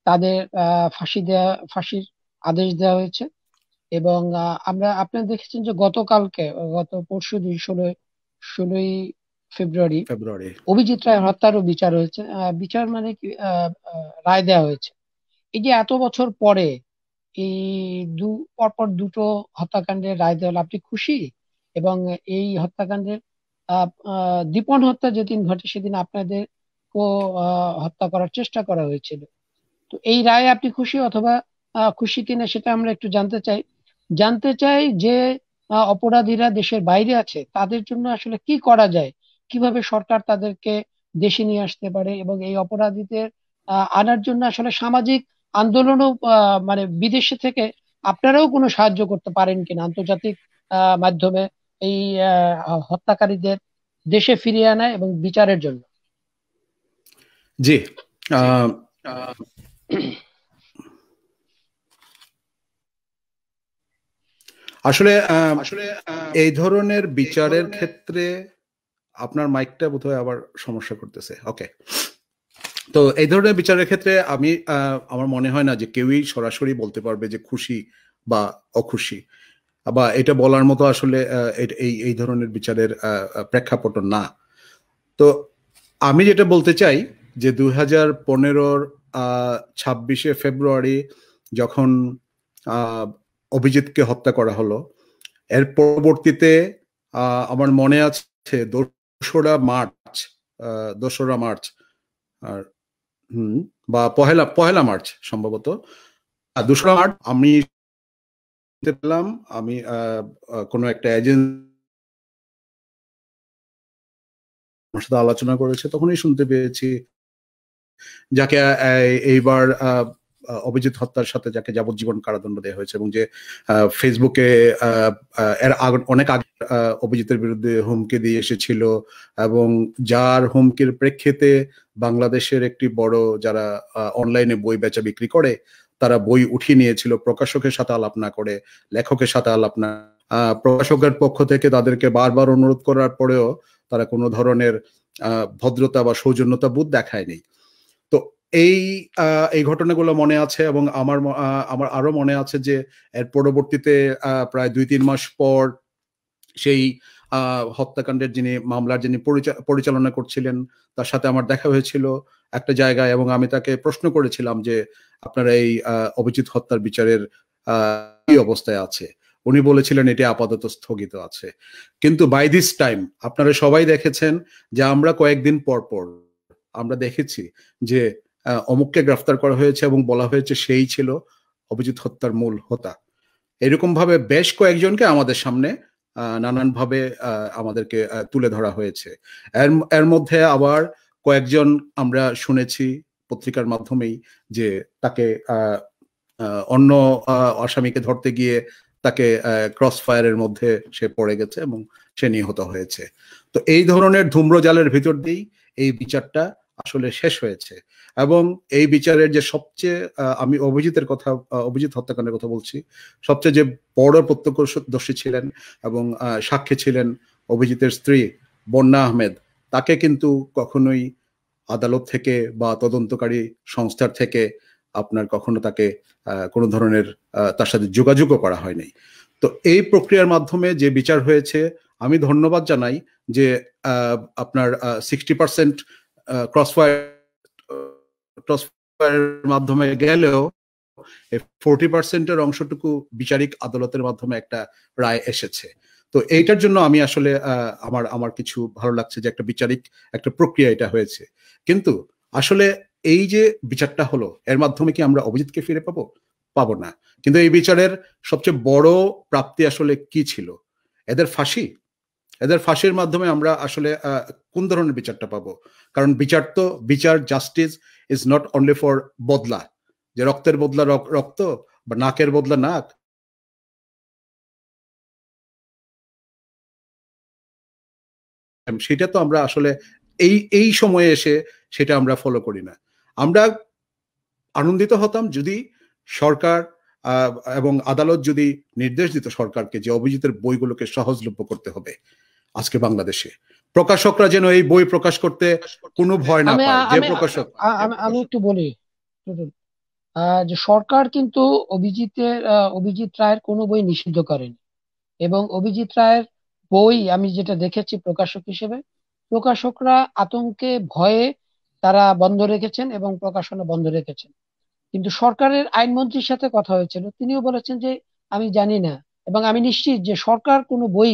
তাদের ফাঁসির আদেশ দেওয়া হয়েছে। এবং আপনারা দেখেছেন যে গত পরশুদিন 16ই ফেব্রুয়ারি ফেব্রুয়ারি অভিজিৎ রায় হত্যারও বিচার হয়েছে। বিচার মানে কি, রায় দেওয়া হয়েছে। এই যে এত বছর পরে এই পরপর দুটো হত্যাকাণ্ডের রায় দেওয়া, আপনি খুশি? এবং এই হত্যাকাণ্ডের দীপন হত্যা যেদিন ঘটে সেদিন আপনাদের হত্যা করার চেষ্টা করা হয়েছিল। তো এই রায়ে আপনি খুশি অথবা খুশি কিনা সেটা আমরা একটু জানতে চাই যে অপরাধীরা দেশের বাইরে আছে, তাদের জন্য আসলে কি করা যায়, কিভাবে সরকার তাদেরকে দেশে নিয়ে আসতে পারে, এবং এই অপরাধীদের আনার জন্য আসলে সামাজিক আন্দোলনও, মানে বিদেশে থেকে আপনারাও কোনো সাহায্য করতে পারেন কিনা আন্তর্জাতিক মাধ্যমে এই হত্যাকারীদের দেশে ফিরিয়ে আনা এবং বিচারের জন্য। জি আসলে এই ধরনের বিচারের ক্ষেত্রে আপনার মাইকটা বোধহয় আবার সমস্যা করতেছে। ওকে, তো এই ধরনের বিচারের ক্ষেত্রে আমার মনে হয় না যে কেউই সরাসরি বলতে পারবে যে খুশি বা অখুশি, বা এটা বলার মতো আসলে এই ধরনের বিচারের প্রেক্ষাপট না। তো আমি যেটা বলতে চাই যে 2015-র 26শে ফেব্রুয়ারি যখন অভিজিৎকে হত্যা করা হলো, এর পরবর্তীতে আমার মনে আছে 2রা মার্চ আর বা পহেলা মার্চ সম্ভবত, 2রা মার্চ আমি পেলাম, আমি কোনো একটা এজেন্সির সাথে আলোচনা করেছে, তখনই শুনতে পেয়েছি যাকে এইবার অভিজিৎ হত্যার সাথে যাকে যাবজ্জীবন কারাদণ্ড দেওয়া হয়েছে, এবং যে ফেসবুকে এর অনেক আগে অভিজিতের বিরুদ্ধে হুমকি দিয়ে এসেছিল, এবং যার হুমকির প্রেক্ষিতে বাংলাদেশের একটি বড় যারা অনলাইনে বই বেচা বিক্রি করে তারা বই উঠিয়ে নিয়েছিল প্রকাশকের সাথে আলাপ না করে, লেখকের সাথে আলাপ না। প্রকাশকের পক্ষ থেকে তাদেরকে বারবার অনুরোধ করার পরেও তারা কোনো ধরনের ভদ্রতা বা সৌজন্যতা বোধ দেখায়নি। তো এই ঘটনাগুলো মনে আছে, এবং আমার আরো মনে আছে যে এর পরবর্তীতে প্রায় 2-3 মাস পর সেই হত্যাকাণ্ডের মামলার যিনি পরিচালনা করছিলেন তার সাথে আমার দেখা হয়েছিল একটা জায়গায়, এবং আমি তাকে প্রশ্ন করেছিলাম যে আপনারা এই অভিজিৎ হত্যার বিচারের কি অবস্থায় আছে। উনি বলেছিলেন এটি আপাতত স্থগিত আছে। কিন্তু বাই দিস টাইম আপনারা সবাই দেখেছেন যে আমরা কয়েকদিন পর আমরা দেখেছি যে অমুককে গ্রেফতার করা হয়েছে এবং বলা হয়েছে সেই ছিল অভিজিৎ হত্যার মূল হোতা। এরকম ভাবে বেশ কয়েকজনকে আমাদের সামনে নানানভাবে আমাদেরকে তুলে ধরা হয়েছে। এর মধ্যে আবার কয়েকজন আমরা শুনেছি পত্রিকার মাধ্যমেই যে তাকে অন্য আসামিকে ধরতে গিয়ে তাকে ক্রস ফায়ারের মধ্যে সে পড়ে গেছে এবং সে নিহত হয়েছে। তো এই ধরনের ধূম্রজালের ভিতর দিয়েই এই বিচারটা আসলে শেষ হয়েছে, এবং এই বিচারের যে সবচেয়ে আমি অভিজিৎ হত্যাকাণ্ডের কথা বলছি, সবচেয়ে যে বড় প্রত্যক্ষদর্শী ছিলেন এবং সাক্ষী ছিলেন অভিজিতের স্ত্রী বন্যা আহমেদ, তাকে কিন্তু কখনোই আদালত থেকে বা তদন্তকারী সংস্থার থেকে আপনার কখনো তাকে কোনো ধরনের তার সাথে যোগাযোগও করা হয়নি। তো এই প্রক্রিয়ার মাধ্যমে যে বিচার হয়েছে, আমি ধন্যবাদ জানাই যে আপনার 60% ক্রসফায়ারের মাধ্যমে গেলেও 40%-এর অংশটুকু বিচারিক আদালতের মাধ্যমে একটা রায় এসেছে। তো এইটার জন্য আমি আসলে আমার কিছু ভালো লাগছে যে একটা বিচারিক একটা প্রক্রিয়া এটা হয়েছে। কিন্তু আসলে এই যে বিচারটা হলো, এর মাধ্যমে কি আমরা অভিজিৎকে ফিরে পাবো না। কিন্তু এই বিচারের সবচেয়ে বড় প্রাপ্তি আসলে কি ছিল? এদের ফাঁসির মাধ্যমে আমরা আসলে কোন ধরনের বিচারটা পাবো? কারণ বিচার justice is not only for বদলা, যে রক্তের বদলা রক্ত বা নাকের বদলা নাক, সেটা তো আমরা আসলে এই সময়ে এসে সেটা আমরা ফলো করি না। আমরা আনন্দিত হতাম যদি সরকার এবং আদালত যদি নির্দেশ দিত সরকারকে যে অভিজিতের বইগুলোকে সহজলভ্য করতে হবে আজকে বাংলাদেশে, প্রকাশকরা যেন এই বই প্রকাশ করতে কোনো ভয় না পায়। যে প্রকাশক, আমি একটু বলি যে সরকার কিন্তু অভিজিৎ রায়ের কোনো বই নিষিদ্ধ করেনি, এবং অভিজিৎ রায়ের বই আমি যেটা দেখেছি প্রকাশক হিসেবে, প্রকাশকরা আতঙ্কে ভয়ে তারা বন্ধ রেখেছেন এবং প্রকাশনা বন্ধ রেখেছেন। কিন্তু সরকারের আইনমন্ত্রীর সাথে কথা হয়েছিল, তিনিও বলেছেন যে আমি জানি না, এবং আমি নিশ্চিত যে সরকার কোনো বই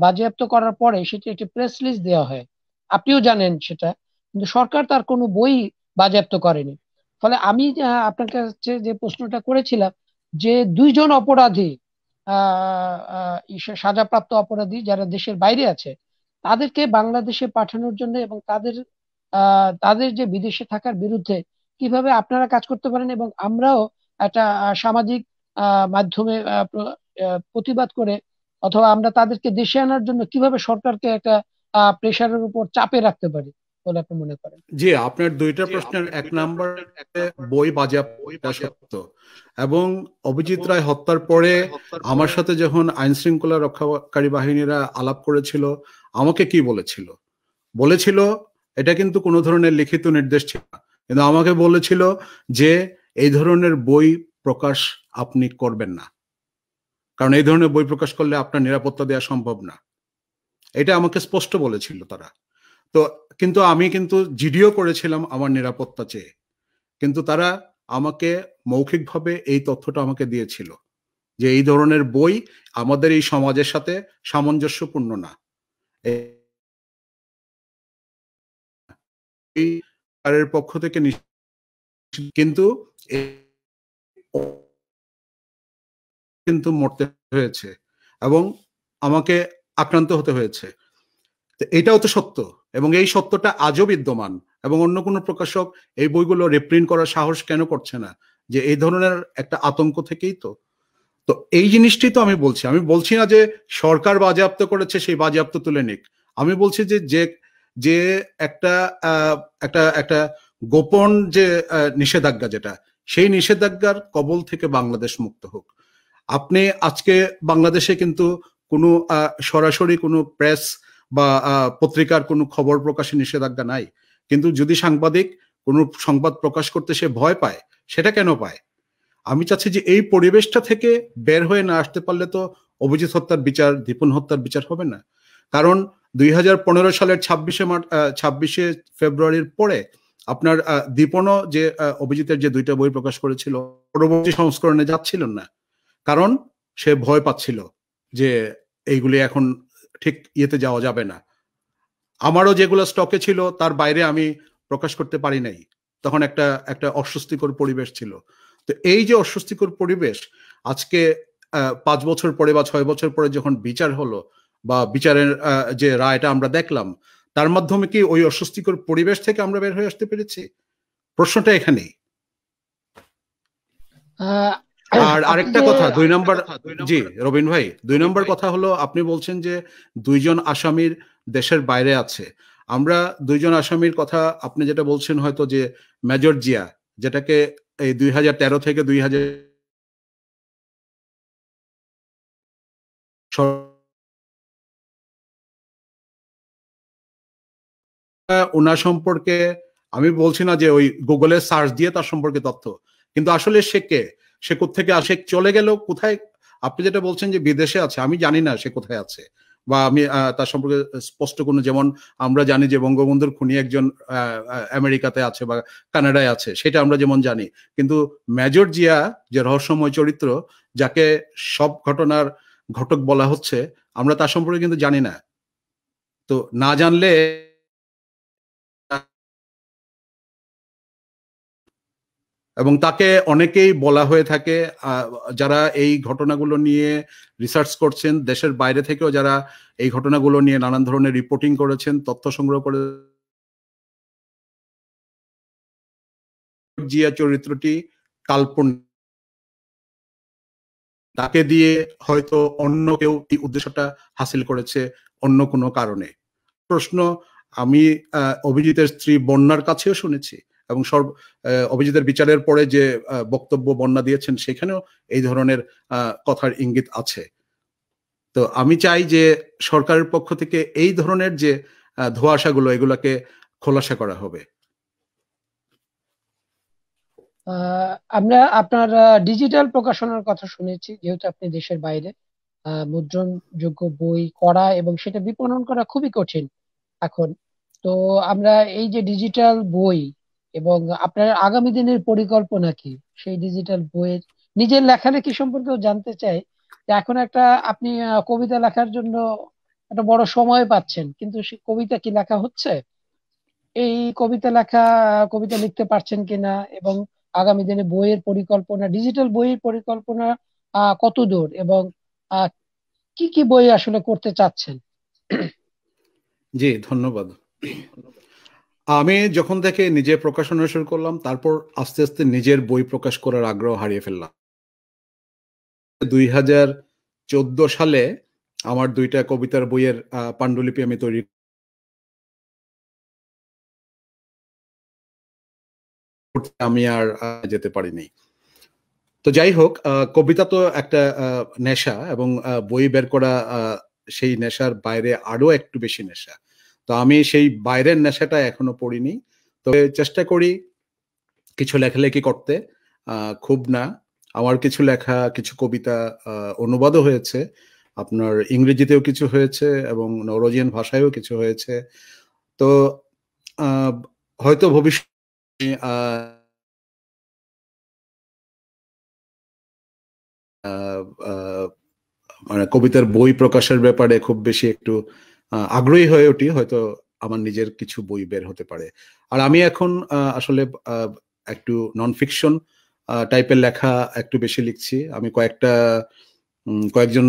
বাজেয়াপ্ত করার পরে সেটি একটি প্রেস রিলিজ দেওয়া হয়, আপনিও জানেন সেটা, কিন্তু সরকার তার কোনো বই বাজেয়াপ্ত করেনি। ফলে আমি আপনার কাছে যে প্রশ্নটা করেছিলাম যে দুইজন অপরাধী সাজাপ্রাপ্ত অপরাধী যারা দেশের বাইরে আছে তাদেরকে বাংলাদেশে পাঠানোর জন্য এবং তাদের যে বিদেশে থাকার বিরুদ্ধে কিভাবে আপনারা কাজ করতে পারেন, এবং আমরাও একটা সামাজিক মাধ্যমে প্রতিবাদ করে, অথবা আমরা তাদেরকে দেশে আনার জন্য কিভাবে সরকারকে একটা প্রেশারের উপর চাপে রাখতে পারি বলে আপনি মনে করেন? জি, আপনার দুইটা প্রশ্নের এক নাম্বার, বই বাজেয়াপ্ত সত্য, এবং অভিজিৎ রায় হত্যার পরে আমার সাথে যখন আইন শৃঙ্খলা রক্ষাকারী বাহিনীরা আলাপ করেছিল, আমাকে কি বলেছিল এটা কিন্তু কোনো ধরনের লিখিত নির্দেশ ছিল না, কিন্তু আমাকে বলেছিল যে এই ধরনের বই প্রকাশ আপনি করবেন না, কারণ এই ধরনের বই প্রকাশ করলে আপনার নিরাপত্তা দেওয়া সম্ভব না। এটা আমাকে স্পষ্ট বলেছিল তারা। তো কিন্তু আমি জিডিও করেছিলাম আমার নিরাপত্তা চেয়ে, কিন্তু তারা আমাকে মৌখিকভাবে এই তথ্যটা আমাকে দিয়েছিল যে এই ধরনের বই আমাদের এই সমাজের সাথে সামঞ্জস্যপূর্ণ না। এই সরকারের পক্ষ থেকে কিন্তু মরতে হয়েছে এবং আমাকে আক্রান্ত হতে হয়েছে। এটাও তো সত্য, এবং এই সত্যটা আজও বিদ্যমান, এবং অন্য কোনো প্রকাশক এই বইগুলো রিপ্রিন্ট করার সাহস কেন করছে না? যে এই ধরনের একটা আতঙ্ক থেকেই তো এই জিনিসটি তো আমি বলছি না যে সরকার বাজেয়াপ্ত করেছে সেই বাজেয়াপ্ত তুলে নিক। আমি বলছি যে একটা একটা গোপন যে নিষেধাজ্ঞা, যেটা সেই নিষেধাজ্ঞার কবল থেকে বাংলাদেশ মুক্ত হোক। আপনি আজকে বাংলাদেশে কিন্তু কোনো সরাসরি কোনো প্রেস বা পত্রিকার কোনো খবর প্রকাশে নিষেধাজ্ঞা নাই, কিন্তু যদি সাংবাদিক কোনো সংবাদ প্রকাশ করতে সে ভয় পায়, সেটা কেন পায়? আমি চাচ্ছি যে এই পরিবেশটা থেকে বের হয়ে না আসতে পারলে তো অভিজিৎ হত্যার বিচার, দীপন হত্যার বিচার হবে না। কারণ 2015 সালের 26শে ফেব্রুয়ারির পরে আপনার দীপনও যে অভিজিতের যে দুইটা বই প্রকাশ করেছিল পরবর্তী সংস্করণে যাচ্ছিলেন না, কারণ সে ভয় পাচ্ছিল যে এইগুলি এখন ঠিক ইয়েতে যাওয়া যাবে না। আমারও যেগুলো স্টকে ছিল তার বাইরে আমি প্রকাশ করতে পারি নাই, তখন একটা অস্বস্তিকর পরিবেশ ছিল। তো এই যে অস্বস্তিকর পরিবেশ আজকে 5 বছর পরে বা 6 বছর পরে যখন বিচার হলো বা বিচারের যে রায়টা আমরা দেখলাম, তার মাধ্যমে কি ওই অস্বস্তিকর পরিবেশ থেকে আমরা বের হয়ে আসতে পেরেছি? প্রশ্নটা এখানেই। আর আরেকটা কথা, 2 নম্বর, জি রবিন ভাই, 2 নম্বর কথা হলো আপনি বলছেন যে 2 জন আসামির দেশের বাইরে আছে। আমরা 2 জন আসামির কথা আপনি যেটা বলছেন হয়তো যে মেজর জিয়া, যেটাকে এই 2013 থেকে 2000 ওনার সম্পর্কে আমি বলছি না যে ওই গুগলে সার্চ দিয়ে তার সম্পর্কে তথ্য, কিন্তু আসলে সে কে, সে কোত্থেকে আসে, চলে গেল কোথায়? আপনি যেটা বলছেন যে বিদেশে আছে, আমি জানি না সে কোথায় আছে, বা আমি তার সম্পর্কে স্পষ্ট কোনো, যেমন আমরা জানি যে বঙ্গবন্ধুর খুনি একজন আমেরিকাতে আছে বা কানাডায় আছে, সেটা আমরা যেমন জানি, কিন্তু মেজর জিয়া যে রহস্যময় চরিত্র, যাকে সব ঘটনার ঘটক বলা হচ্ছে, আমরা তার সম্পর্কে কিন্তু জানি না। তো না জানলে এবং তাকে অনেকেই বলা হয়ে থাকে, যারা এই ঘটনাগুলো নিয়ে রিসার্চ করছেন, দেশের বাইরে থেকেও যারা এই ঘটনাগুলো নিয়ে নানান ধরনের রিপোর্টিং করেছেন, তথ্য সংগ্রহ করে, জিয়া চরিত্রটি কাল্পনিক, তাকে দিয়ে হয়তো অন্য কেউ এই উদ্দেশ্যটা হাসিল করেছে অন্য কোনো কারণে। প্রশ্ন আমি অভিজিতের স্ত্রী বন্যার কাছেও শুনেছি, এবং অভিজিতের বিচারের পরে যে বক্তব্য বন্যা দিয়েছেন সেখানেও এই ধরনের কথার ইঙ্গিত আছে। তো আমি চাই যে সরকারের পক্ষ থেকে এই ধরনের যে ধোঁয়াশাগুলো এগুলাকে খোলাসা করা হবে। আমরা আপনার ডিজিটাল প্রকাশনার কথা শুনেছি, যেহেতু আপনি দেশের বাইরে। মুদ্রণযোগ্য বই করা এবং সেটা বিপণন করা খুবই কঠিন এখন। তো আমরা এই যে ডিজিটাল বই এবং আপনার আগামী দিনের পরিকল্পনা কি, সেই ডিজিটাল বইয়ের নিজের লেখালেখি সম্পর্কেও জানতে চাই। যে এখন একটা আপনি কবিতা লেখার জন্য একটা বড় সময় পাচ্ছেন, কিন্তু সেই কবিতা কি লেখা হচ্ছে? এই কবিতা লিখতে পারছেন কিনা, এবং আগামী দিনে বইয়ের পরিকল্পনা, ডিজিটাল বইয়ের পরিকল্পনা কত দূর, এবং আহ, কি কি বই আসলে করতে চাচ্ছেন? জি, ধন্যবাদ। আমি যখন থেকে নিজে প্রকাশনা শুরু করলাম, তারপর আস্তে আস্তে নিজের বই প্রকাশ করার আগ্রহ হারিয়ে ফেললাম। 2014 সালে আমার 2টা কবিতার বইয়ের পাণ্ডুলিপি আমি তৈরি করতে আমি আর যেতে পারিনি। তো যাই হোক, কবিতা তো একটা নেশা, এবং বই বের করা সেই নেশার বাইরে আরো একটু বেশি নেশা। তো আমি সেই বাইরের নেশাটা এখনো পড়িনি। তবে চেষ্টা করি কিছু লেখালেখি করতে, খুব না। আমার কিছু লেখা, কিছু কবিতা অনুবাদও হয়েছে, আপনার ইংরেজিতেও কিছু হয়েছে এবং নরওয়েজিয়ান ভাষায়ও কিছু হয়েছে। তো হয়তো ভবিষ্যতে মানে কবিতার বই প্রকাশের ব্যাপারে খুব বেশি একটু আগ্রহী হয়ে উঠি, হয়তো আমার নিজের কিছু বই বের হতে পারে। আর আমি এখন আসলে একটু নন ফিকশন টাইপের লেখা একটু বেশি লিখছি। আমি কয়েকজন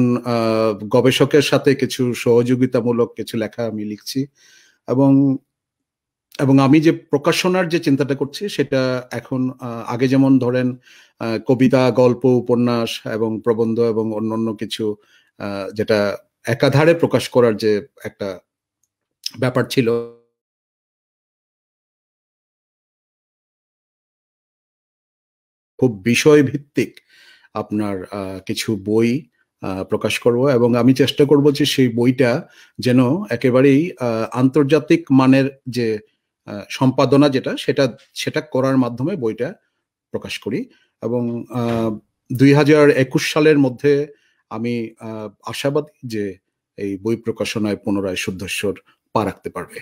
গবেষকের সাথে কিছু সহযোগিতামূলক কিছু লেখা আমি লিখছি, এবং আমি যে প্রকাশনার যে চিন্তাটা করছি সেটা এখন আগে যেমন ধরেন কবিতা, গল্প, উপন্যাস এবং প্রবন্ধ এবং অন্যান্য কিছু যেটা একাধারে প্রকাশ করার যে একটা ব্যাপার ছিল, খুব বিষয় ভিত্তিক আপনার কিছু বই প্রকাশ করব, এবং আমি চেষ্টা করব যে সেই বইটা যেন একেবারেই আন্তর্জাতিক মানের যে সম্পাদনা সেটা করার মাধ্যমে বইটা প্রকাশ করি। এবং 2021 সালের মধ্যে আমি আশাবাদী যে এই বই প্রকাশনায় পুনরায় শুদ্ধস্বর পা রাখতে পারবে।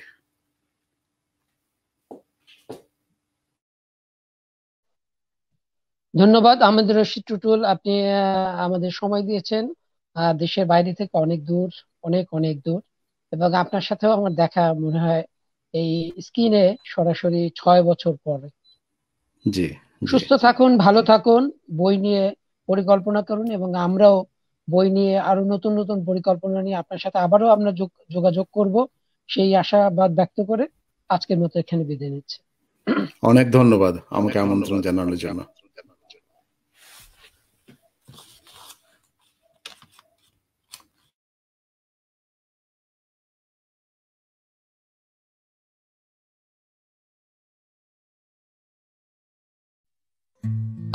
ধন্যবাদ আহমেদ রশিদ টুটুল, আপনি আমাদের সময় দিয়েছেন দেশের বাইরে থেকে অনেক দূর, অনেক অনেক দূর। এবং আপনার সাথেও আমার দেখা মনে হয় এই স্ক্রিনে সরাসরি 6 বছর পরে। জি, সুস্থ থাকুন, ভালো থাকুন, বই নিয়ে পরিকল্পনা করুন, এবং আমরাও বই নিয়ে আরো নতুন নতুন পরিকল্পনা নিয়ে আপনার সাথে আবারও আমরা যোগাযোগ করব, সেই আশাবাদ ব্যক্ত করে আজকের মতো এখানে বিদায় নিচ্ছি। অনেক ধন্যবাদ আমাকে আমন্ত্রণ জানানোর জন্য।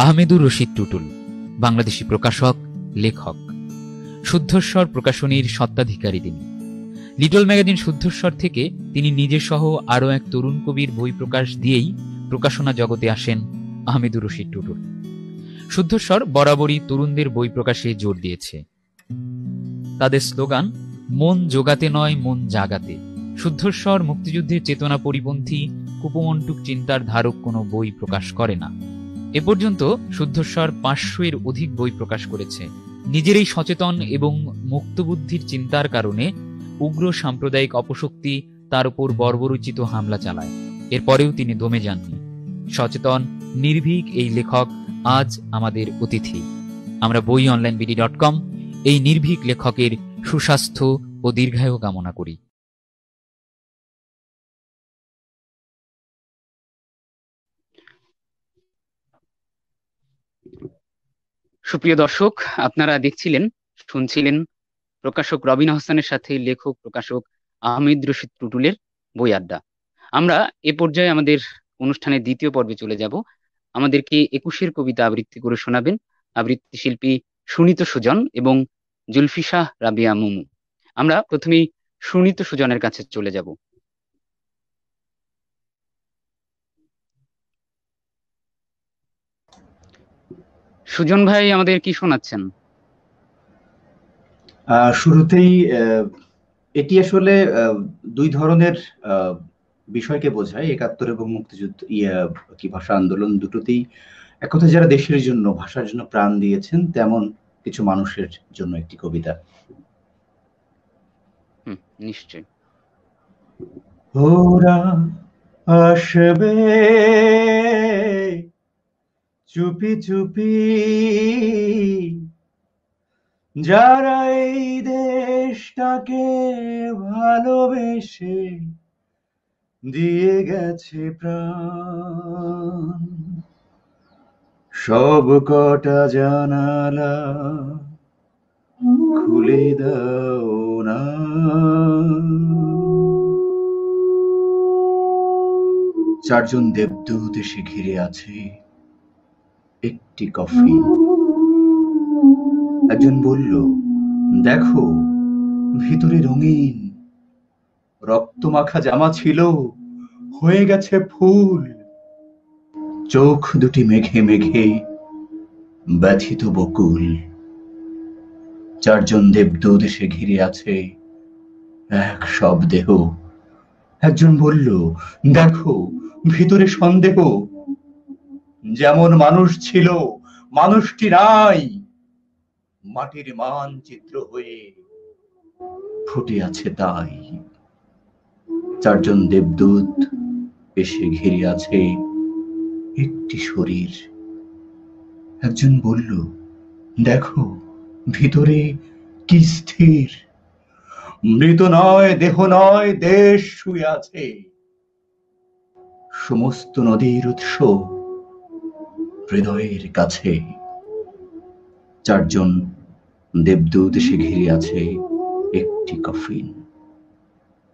আহমেদুর রশিদ টুটুল বাংলাদেশি প্রকাশক, লেখক। শুদ্ধস্বর প্রকাশনীর স্বত্বাধিকারী তিনি। লিটল ম্যাগাজিন শুদ্ধস্বর থেকে তিনি নিজে সহ আরও এক তরুণ কবির বই প্রকাশ দিয়েই প্রকাশনা জগতে আসেন আহমেদুর রশিদ টুটুল। শুদ্ধস্বর বরাবরই তরুণদের বই প্রকাশে জোর দিয়েছে। তাদের স্লোগান মন জোগাতে নয়, মন জাগাতে। শুদ্ধস্বর মুক্তিযুদ্ধের চেতনা পরিপন্থী কুপমন্টুক চিন্তার ধারক কোনো বই প্রকাশ করে না। এ পর্যন্ত শুদ্ধস্বর 500-এর অধিক বই প্রকাশ করেছে। নিজের এই সচেতন এবং মুক্তবুদ্ধির চিন্তার কারণে উগ্র সাম্প্রদায়িক অপশক্তি তার উপর বর্বরোচিত হামলা চালায়। এরপরেও তিনি দমে যাননি। সচেতন, নির্ভীক এই লেখক আজ আমাদের অতিথি। আমরা boionlinebd.com এই নির্ভীক লেখকের সুস্বাস্থ্য ও দীর্ঘায়ু কামনা করি। সুপ্রিয় দর্শক, আপনারা দেখছিলেন, শুনছিলেন প্রকাশক রবিন আহসানের সাথে লেখক প্রকাশক আহমেদ রশিদ টুটুলের বই আড্ডা। আমরা এ পর্যায়ে আমাদের অনুষ্ঠানের দ্বিতীয় পর্বে চলে যাব। আমাদেরকে 21-এর কবিতা আবৃত্তি করে শোনাবেন আবৃত্তি শিল্পী সুনীত সুজন এবং জুলফিশাহ রাবিয়া মুমু। আমরা প্রথমেই সুনীত সুজনের কাছে চলে যাব। সুজন ভাই আমাদের কি শোনাচ্ছেন? শুরুতেই এটি আসলে দুই ধরনের বিষয়কে বোঝায়, 71 এবং মুক্তিযুদ্ধ কি ভাষা আন্দোলন দুটোতেই এক কথা যারা দেশের জন্য ভাষার জন্য প্রাণ দিয়েছেন তেমন কিছু মানুষের জন্য একটি কবিতা। নিশ্চয়। ওরা আসবে চুপি চুপি, যারা এই দেশটাকে ভালোবেসে দিয়ে গেছে প্রাণ, সব কটা জানালা খুলে দাও না, চারজন দেবদূত এসে ঘিরে আছে একটি কফিন। একজন বলল, দেখো ভিতরে রঙিন, রক্তমাখা জামা ছিল হয়ে গেছে ফুল, চোখ দুটি মেঘে মেঘে ব্যথিত বকুল। চারজন দেবদূত এসে ঘিরে আছে এক সব দেহ। একজন বলল, দেখো ভিতরে সন্দেহ, যেমন মানুষ ছিল মানুষটি নাই, মাটির মানচিত্র হয়ে ফুটে আছে তাই। চারজন দেবদূত এসে ঘিরে আছে একটি শরীর। একজন বলল, দেখো ভিতরে কি স্থির, মৃত নয় দেহ নয় দেশ শুয়ে আছে, সমস্ত নদীর উৎস হৃদয়ের কাছে। চারজন দেবদূত এসে ঘিরে আছে একটি কফিন।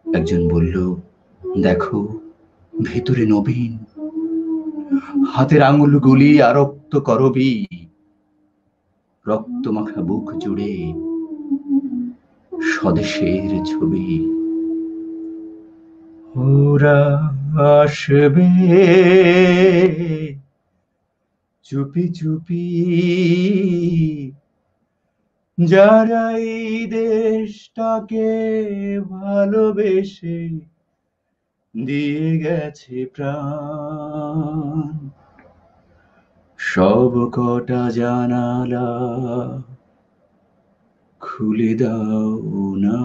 একজন বলল, দেখো ভেতরে নবীন, হাতের আঙুলগুলি আরক্ত করবি, রক্ত মাখা বুক জুড়ে স্বদেশের ছবি। ওরা আসবে চুপি চুপি, যারা এই দেশটাকে ভালোবেসে দিয়ে গেছে প্রাণ, সব কটা জানালা খুলে দাও না।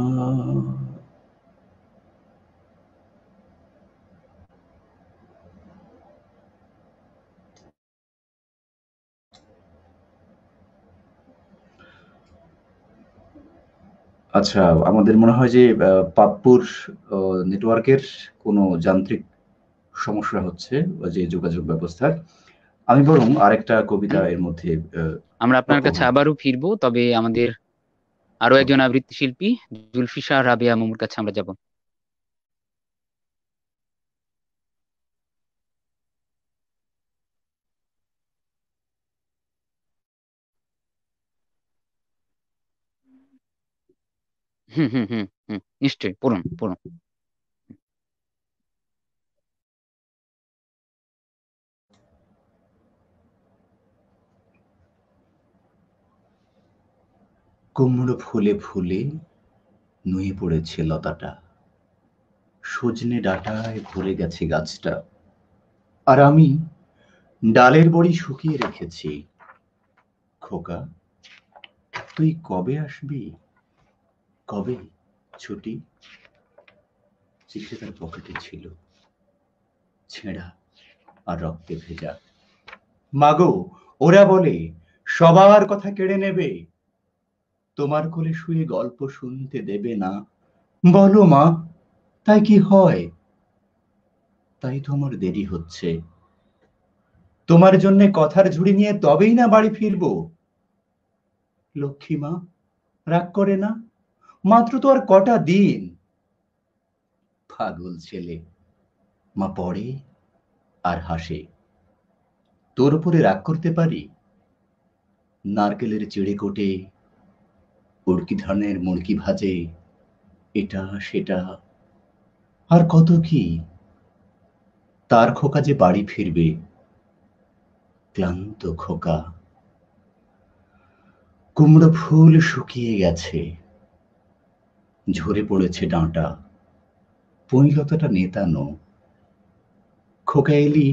আচ্ছা, আমাদের মনে হয় যে পাপ্পুর নেটওয়ার্কের কোনো যান্ত্রিক সমস্যা হচ্ছে, যে যোগাযোগ ব্যবস্থার। আমি বরং আরেকটা কবিতা এর মধ্যে আমরা আপনার কাছে আবারও ফিরবো, তবে আমাদের আরো একজন আবৃত্তি শিল্পী জুলফিশাহ রাবিয়া মুমুর কাছে আমরা যাব। হুম হুম হুম হুম নিশ্চয়ই, পড়ুন পড়ুন। কুমড়ো ফুলে ফুলে নুয়ে পড়েছে লতাটা, সজনে ডাঁটায় ভরে গেছে গাছটা, আর আমি ডালের বড়ি শুকিয়ে রেখেছি। খোকা, তুই কবে আসবি, কবে ছুটি? চিঠি তার পকেটে ছিল, ছেঁড়া আর রক্তে ভেজা। মাগো, ওরা বলে সবার কথা কেড়ে নেবে, তোমার কোলে শুয়ে গল্প শুনতে দেবে না। বলো মা, তাই কি হয়? তাই তো আমার দেরি হচ্ছে, তোমার জন্য কথার ঝুড়ি নিয়ে তবেই না বাড়ি ফিরবো। লক্ষ্মী মা, রাগ করে না, মাত্র তো আর কটা দিন, পাগল ছেলে। মা পড়ে আর হাসে। তোর উপরে রাগ করতে পারি? নারকেলের চিড়ে কোটে, উড়কি ধানের মুড়কি ভাজে, এটা সেটা আর কত কি। তার খোকা যে বাড়ি ফিরবে, ক্লান্ত খোকা। কুমড়ো ফুল শুকিয়ে গেছে, ঝরে পড়েছে ডাঁটা, পুঁইলতাটা নেতানো। খোকা এলি,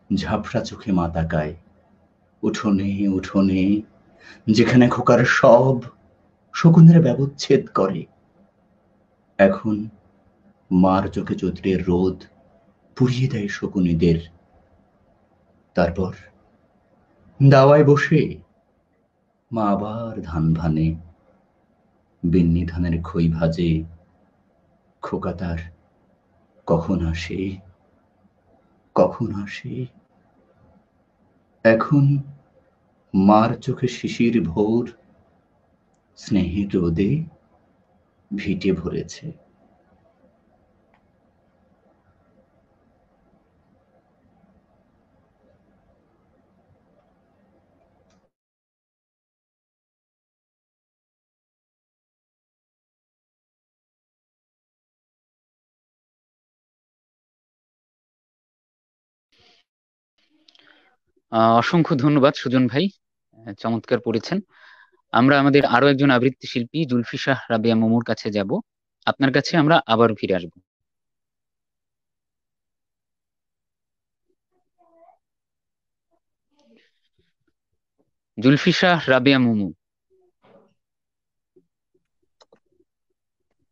ঝাপসা চোখে মা তাকায়। উঠোনে উঠোনে, যেখানে খোকার সব শকুনেরা ব্যবচ্ছেদ করে। এখন মার চোখে চৈত্রের রোদ পুড়িয়ে দেয় শকুনিদের। তারপর দাওয়ায় বসে মা আবার ধান ভানে, বিন্নি ধানের খই ভাজে। খোকা তার কখন আসে, কখন আসে। এখন মার চোখে শিশির ভোর, স্নেহের রোদে ভিটে ভরেছে। অসংখ্য ধন্যবাদ সুজন ভাই, চমৎকার পড়েছেন। আমরা আমাদের আরো একজন আবৃত্তি শিল্পী জুলফিশাহ রাবেয়া মমুর কাছে যাব। আপনার কাছে আমরা আবার ফিরে আসবো। জুলফিশাহ রাবেয়া মমু।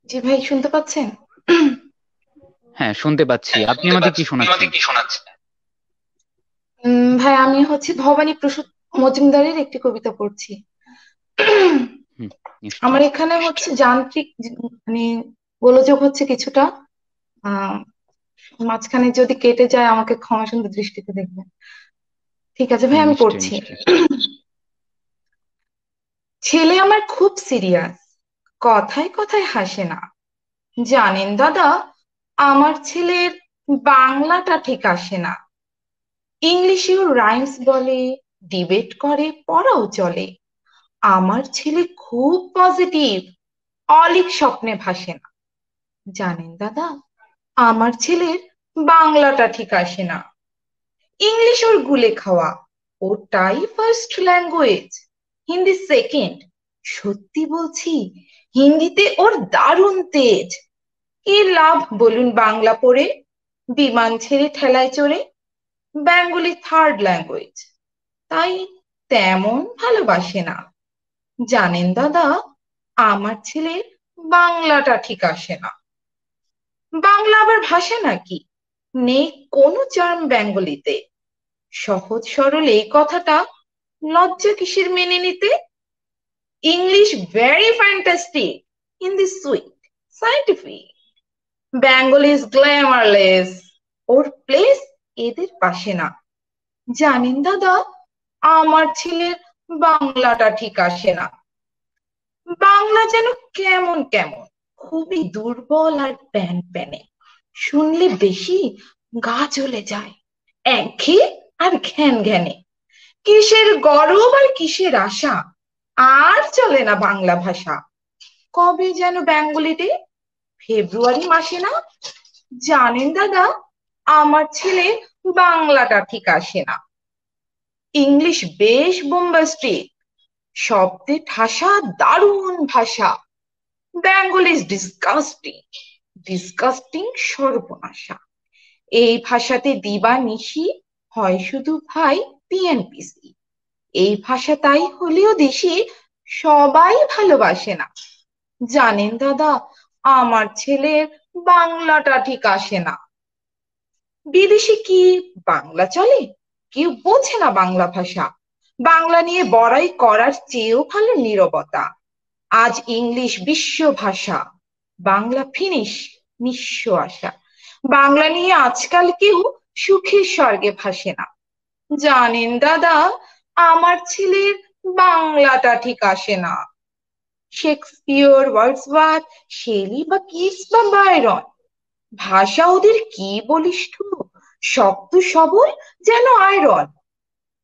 জি ভাই, শুনতে পাচ্ছেন? হ্যাঁ, শুনতে পাচ্ছি। আপনি আমাদের কি শোনাচ্ছেন? ভাই, আমি হচ্ছে ভবানী প্রসূত মজুমদারের একটি কবিতা পড়ছি। হুম, আমার নিশ্চয়ই। এখানে হচ্ছে যান্ত্রিক মানে গোলযোগ হচ্ছে কিছুটা। আহ মাঝখানে যদি কেটে যায় আমাকে ক্ষমা সুন্দর দৃষ্টিতে দেখবেন। ঠিক আছে ভাই, আমি নিশ্চয়ই পড়ছি। নিশ্চয়ই। ছেলে আমার খুব সিরিয়াস, কথায় কথায় হাসে না। জানেন দাদা, আমার ছেলের বাংলাটা ঠিক আসে না। ইংলিশেও রাইমস বলে, ডিবেট করে, পড়াও চলে। আমার ছেলে খুব পজিটিভ, অলিক স্বপ্নে ভাসে না। জানেন দাদা, আমার ছেলের বাংলাটা ঠিক আসে না। ইংলিশ ওর গুলে খাওয়া, ওটাই ফার্স্ট ল্যাঙ্গুয়েজ, হিন্দি সেকেন্ড। সত্যি বলছি, হিন্দিতে ওর দারুণ তেজ। কি লাভ বলুন বাংলা পড়ে, বিমান ছেড়ে ঠেলায় চড়ে। বেঙ্গলি থার্ড ল্যাঙ্গুয়েজ, তাই তেমন ভালোবাসে না। জানেন দাদা, আমার ছেলের বাংলাটা ঠিক আসে না। বাংলা আবার ভাষা নাকি? নেই কোনো চার্ম বেঙ্গলিতে। সহজ সরল এই কথাটা লজ্জা কিসের মেনে নিতে? English very fantastic, Hindi sweet scientific. Bengali is glamourless, or place এদের পাশে না। জানেন দাদা, আমার ছেলের বাংলাটা ঠিক আসে না। বাংলা যেন কেমন কেমন, খুবই দুর্বল আর প্যান প্যানে। শুনলে বেশি গা জ্বলে যায়, একঘেয়ে আর ঘ্যান ঘ্যানে। কিসের গরব আর কিসের আশা, আর চলে না বাংলা ভাষা। কবে যেন বেঙ্গলি ডে, ফেব্রুয়ারি মাসে না? জানেন দাদা, আমার ছেলে বাংলাটা ঠিক আসে না। ইংলিশ বেশ বোম্বাস্টিক, শব্দে ঠাসা দারুণ ভাষা। বেঙ্গলি ইজ ডিসগাস্টিং, ডিসগাস্টিং সর্বনাশা। এই ভাষাতে দিবা নিশি হয় শুধু ভাই পিএনপিসি। এই ভাষা তাই হলেও দেশি সবাই ভালোবাসে না। জানেন দাদা, আমার ছেলের বাংলাটা ঠিক আসে না। বিদেশে কি বাংলা চলে? কেউ বোঝে না বাংলা ভাষা। বাংলা নিয়ে বড়াই করার চেয়েও ভালো নীরবতা। আজ ইংলিশ বিশ্ব ভাষা, বাংলা ফিনিশ নিঃস্ব আশা। বাংলা নিয়ে আজকাল কেউ সুখের স্বর্গে ভাসে না। জানেন দাদা, আমার ছেলের বাংলাটা ঠিক আসে না। শেক্সপিয়র, ওয়ার্ডসওয়ার্থ, শেলি বা কিটস বা বায়রন। ভাষা ওদের কি বলিষ্ঠ, শক্ত সবল, যেন আয়রন।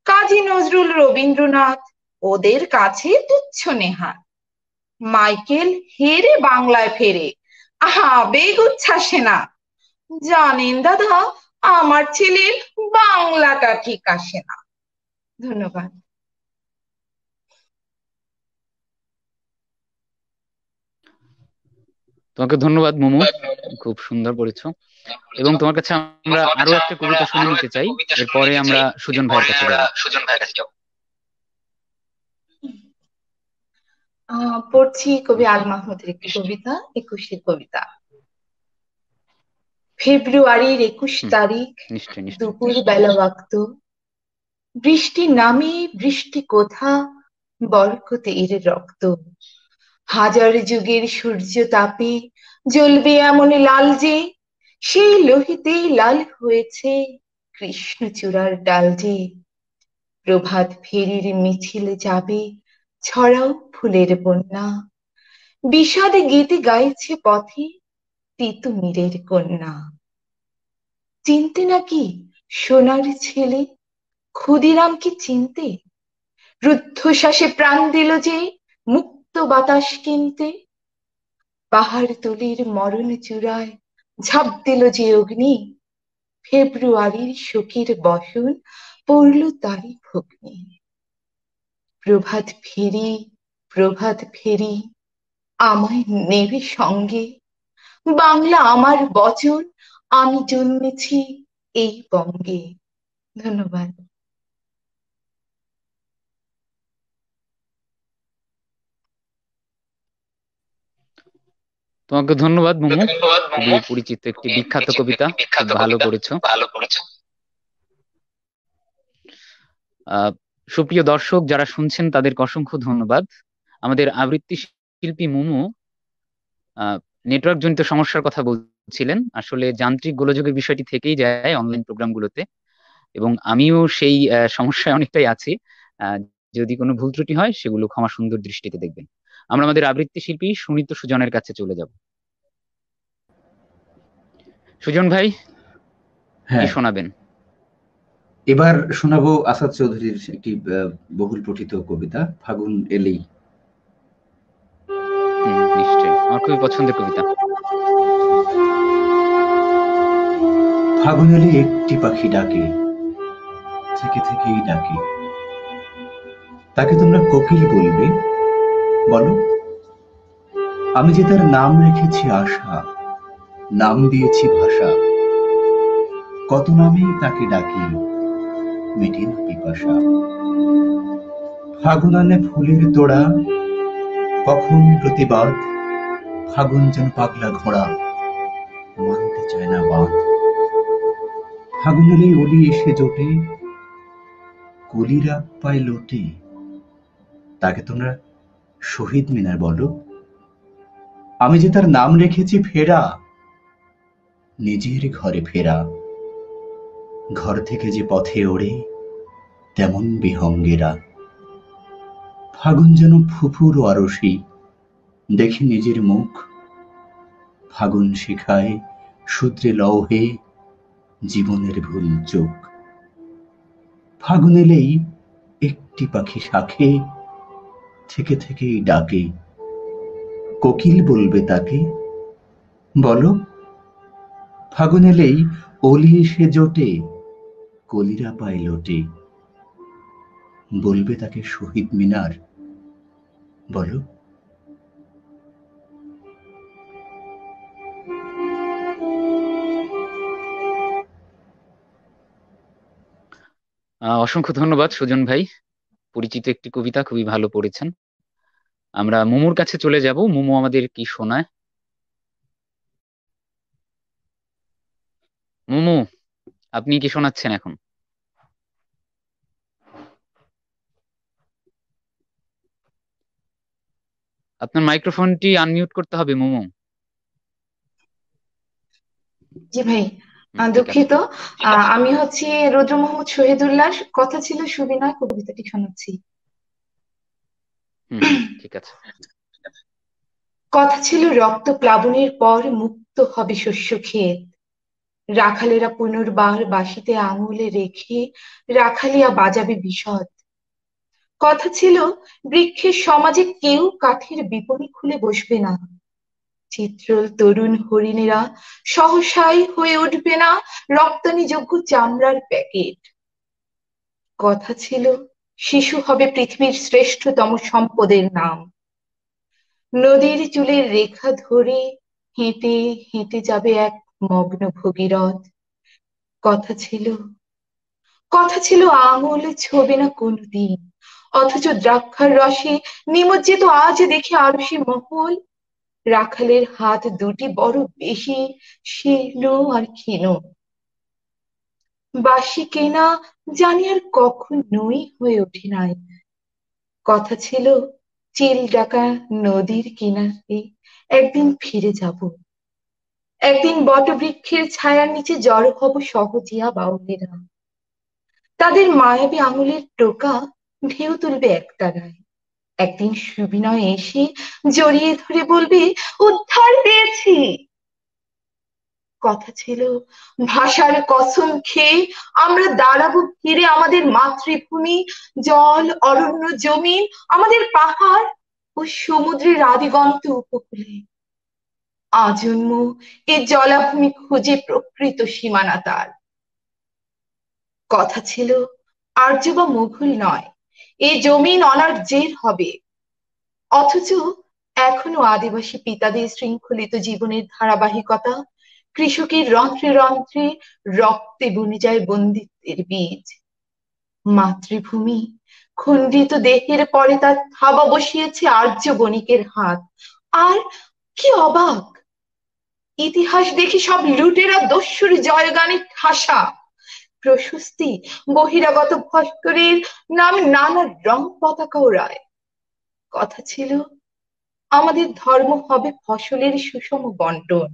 কাজী নজরুল, রবীন্দ্রনাথ ওদের কাছে তুচ্ছ নেহাত। মাইকেল হেরে বাংলায় ফেরে, আবেগ উচ্ছ্বাসে না। জানেন দাদা, আমার ছেলের বাংলাটা ঠিক আসে না। ধন্যবাদ। তোমাকে ধন্যবাদ মোমো, খুব সুন্দর পড়েছো। এবং তোমার কাছে আমরা আরো একটা কবিতা শুনে নিতে চাই, এরপরে আমরা সুজন ভাইয়ের কাছে যাব। পড়ছি কবি আল মাহমুদের একটি কবিতা, 21 কবিতা। ফেব্রুয়ারির 21 তারিখ, দুপুর বেলা ওয়াক্ত। বৃষ্টি নামে, বৃষ্টি কোথা, বরকতে এর রক্ত। হাজার যুগের সূর্য তাপে জ্বলবে এমন লাল যে, সেই লোহিতেই লাল হয়েছে কৃষ্ণচূড়ার ডাল যে। প্রভাত ফেরির মিছিল যাবে, ছড়াও ফুলের বন্যা। বিষাদ গীতি গাইছে পথে তিতুমিরের কন্যা। চিনতে নাকি সোনার ছেলে, ক্ষুদিরাম কি চিনতে? রুদ্ধশ্বাসে প্রাণ দিল যে মুক্ত বাতাস কিনতে। পাহাড়তলির মরণ চূড়ায় ঝাঁপ দিল যে অগ্নি, ফেব্রুয়ারির শোকের বসন পড়ল তারই ভগ্নি। প্রভাত ফেরি, প্রভাত ফেরি, আমায় নেবে সঙ্গে। বাংলা আমার বচন, আমি জন্মেছি এই বঙ্গে। ধন্যবাদ। তোমাকে ধন্যবাদ মোমো, খুবই পরিচিত একটি বিখ্যাত কবিতা, খুব ভালো করেছো। সুপ্রিয় দর্শক যারা শুনছেন তাদেরকে অসংখ্য ধন্যবাদ। আমাদের আবৃত্তি শিল্পী মোমো নেটওয়ার্ক জনিত সমস্যার কথা বলছিলেন। আসলে যান্ত্রিক গোলযোগের বিষয়টি থেকেই যায় অনলাইন প্রোগ্রামগুলোতে, এবং আমিও সেই সমস্যায় অনেকটাই আছি। যদি কোনো ভুল ত্রুটি হয় সেগুলো ক্ষমা সুন্দর দৃষ্টিতে দেখবেন। আমরা আমাদের আবৃত্তি শিল্পী সুনীত সুজনের কাছে চলে যাব। সুজন ভাই, কি শোনাবেন? এবার শোনাবো আসাদ চৌধুরীর একটি বহুল পঠিত কবিতা, ফাগুন এলেই। নিশ্চয়ই, আমার খুবই পছন্দের কবিতা। ফাগুন এলে একটি পাখি ডাকে, থেকে থেকেই ডাকে। তাকে তোমরা কোকিল বলবে, বলো। আমি যে তার নাম রেখেছি আশা, নাম দিয়েছি ভাষা। কত নামেই তাকে ডাকি, মেটে না পিপাসা। ফাগুন আনে ফুলের তোড়া, কখন প্রতিবাদ। ফাগুন যেন পাগলা ঘোড়া, মানতে চায় না বাঁধ। ফাগুন এলে অলি এসে জোটে, কলিরা পায় লোটে। তাকে তোমরা শহীদ মিনার বলো। আমি যে তার নাম রেখেছি ফেরা, নিজের ঘরে ফেরা। ঘর থেকে যে পথে ওড়ে তেমন বিহঙ্গেরা। ফাগুন যেন ফুফুর আরশি, দেখি নিজের মুখ। ফাগুন শিখায় সূত্রে লৌহে জীবনের ভুল চোখ। ফাগুন এলেই একটি পাখি শাখে, থেকে থেকেই ডাকে। কোকিল বলবে তাকে, বলো। ফাগুন এলেই অলি এসে জোটে, কলিরা পায় লোটে। বলবে তাকে শহীদ মিনার, বলো। অসংখ্য ধন্যবাদ সুজন ভাই, পরিচিত একটি কবিতা, খুবই ভালো পড়েছেন। আমরা মোমোর কাছে চলে যাব। মোমো আমাদের কি শোনায়? মোমো, আপনি কি শোনাচ্ছেন এখন? আপনার মাইক্রোফোনটি আনমিউট করতে হবে মোমো। জি ভাই, দুঃখিত। আমি হচ্ছে রুদ্র মোহাম্মদ শহীদুল্লাহ, কথা ছিল সুবিনয়, কবিতাটি শোনাচ্ছি। ঠিক আছে। কথা ছিল রক্ত প্লাবনের পর মুক্ত হবে শস্য ক্ষেত, রাখালেরা পুনর্বার বাঁশিতে আঙুলে রেখে রাখালিয়া বাজাবে বিশদ। কথা ছিল বৃক্ষের সমাজে কেউ কাঠের বিপণী খুলে বসবে না, চিত্রল তরুণ হরিণেরা সহসাই হয়ে উঠবে না রপ্তানিযোগ্য চামড়ার প্যাকেট। কথা ছিল শিশু হবে পৃথিবীর শ্রেষ্ঠতম সম্পদের নাম, নদীর চুলের রেখা ধরে হেঁটে হেঁটে যাবে এক মগ্ন ভগীরথ। কথা ছিল কথা ছিল আঙুল ছোবে না কোনোদিন, অথচ দ্রাক্ষার রসে নিমজ্জিত আজ দেখে আরশি মহল, রাখালের হাত দুটি বড় বেশি শীর্ণ আর ক্ষীণ। বাঁশি কেনা জানি আর কখনোই হয়ে ওঠে নাই। কথা ছিল চিল ডাকা নদীর কিনারে একদিন ফিরে যাব, একদিন বটবৃক্ষের ছায়ার নিচে জড়ো হব সহজিয়া বাউলেরা, তাদের মায়াবী আঙুলের টোকা ঢেউ তুলবে একতারায়। একদিন সুবিনয় এসে জড়িয়ে ধরে বলবে, উদ্ধার পেয়েছি। কথা ছিল ভাষার কসম খেয়ে আমরা দাঁড়াবো ঘিরে আমাদের মাতৃভূমি, জল, অরণ্য, জমিন, আমাদের পাহাড় ও সমুদ্রের আদিগন্ত উপকূলে। আজন্ম এ জলাভূমি খুঁজে প্রকৃত সীমানা তার। কথা ছিল আর্য বা মুঘল নয়, এ জমিন অনার্যের হবে। অথচ এখনো আদিবাসী পিতাদের শৃঙ্খলিত জীবনের ধারাবাহিকতা, কৃষকের রন্ধ্রে রন্ধ্রে রক্তে বুনে যায় বন্দিত্বের বীজ। মাতৃভূমি খণ্ডিত দেহের পরে তার থাবা বসিয়েছে আর্য বণিকের হাত। আর কি অবাক, ইতিহাস দেখি সব লুটেরা দস্যুর জয়গানে ঠাসা, প্রশস্তি বহিরাগত ভাস্করের নামে নানা রং পতাকা ওড়ায়। কথা ছিল আমাদের ধর্ম হবে ফসলের সুষম বন্টন,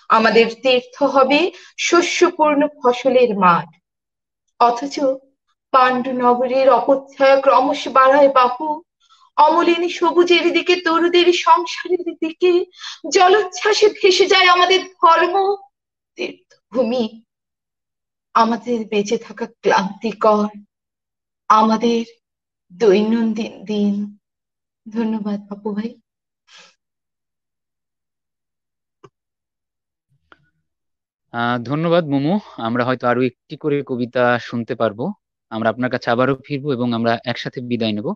আমাদের তীর্থ হবে শস্যপূর্ণ ফসলের মাঠ। অথচ পাণ্ডুনগরের অপচ্ছায়া ক্রমশ বাড়ায় বাহু, অমলিনী সবুজের দিকে, তরুদের সংসারের দিকে জলোচ্ছ্বাসে ভেসে যায় আমাদের ধর্ম, তীর্থভূমি। আমাদের বেঁচে থাকা ক্লান্তিকর, আমাদের দৈনন্দিন দিন। ধন্যবাদ বাপু ভাই। ধন্যবাদ মোমো। আমরা হয়তো আরো একটি করে কবিতা শুনতে পারবো। আমরা আপনার কাছে আবারও ফিরবো এবং আমরা একসাথে বিদায় নেব।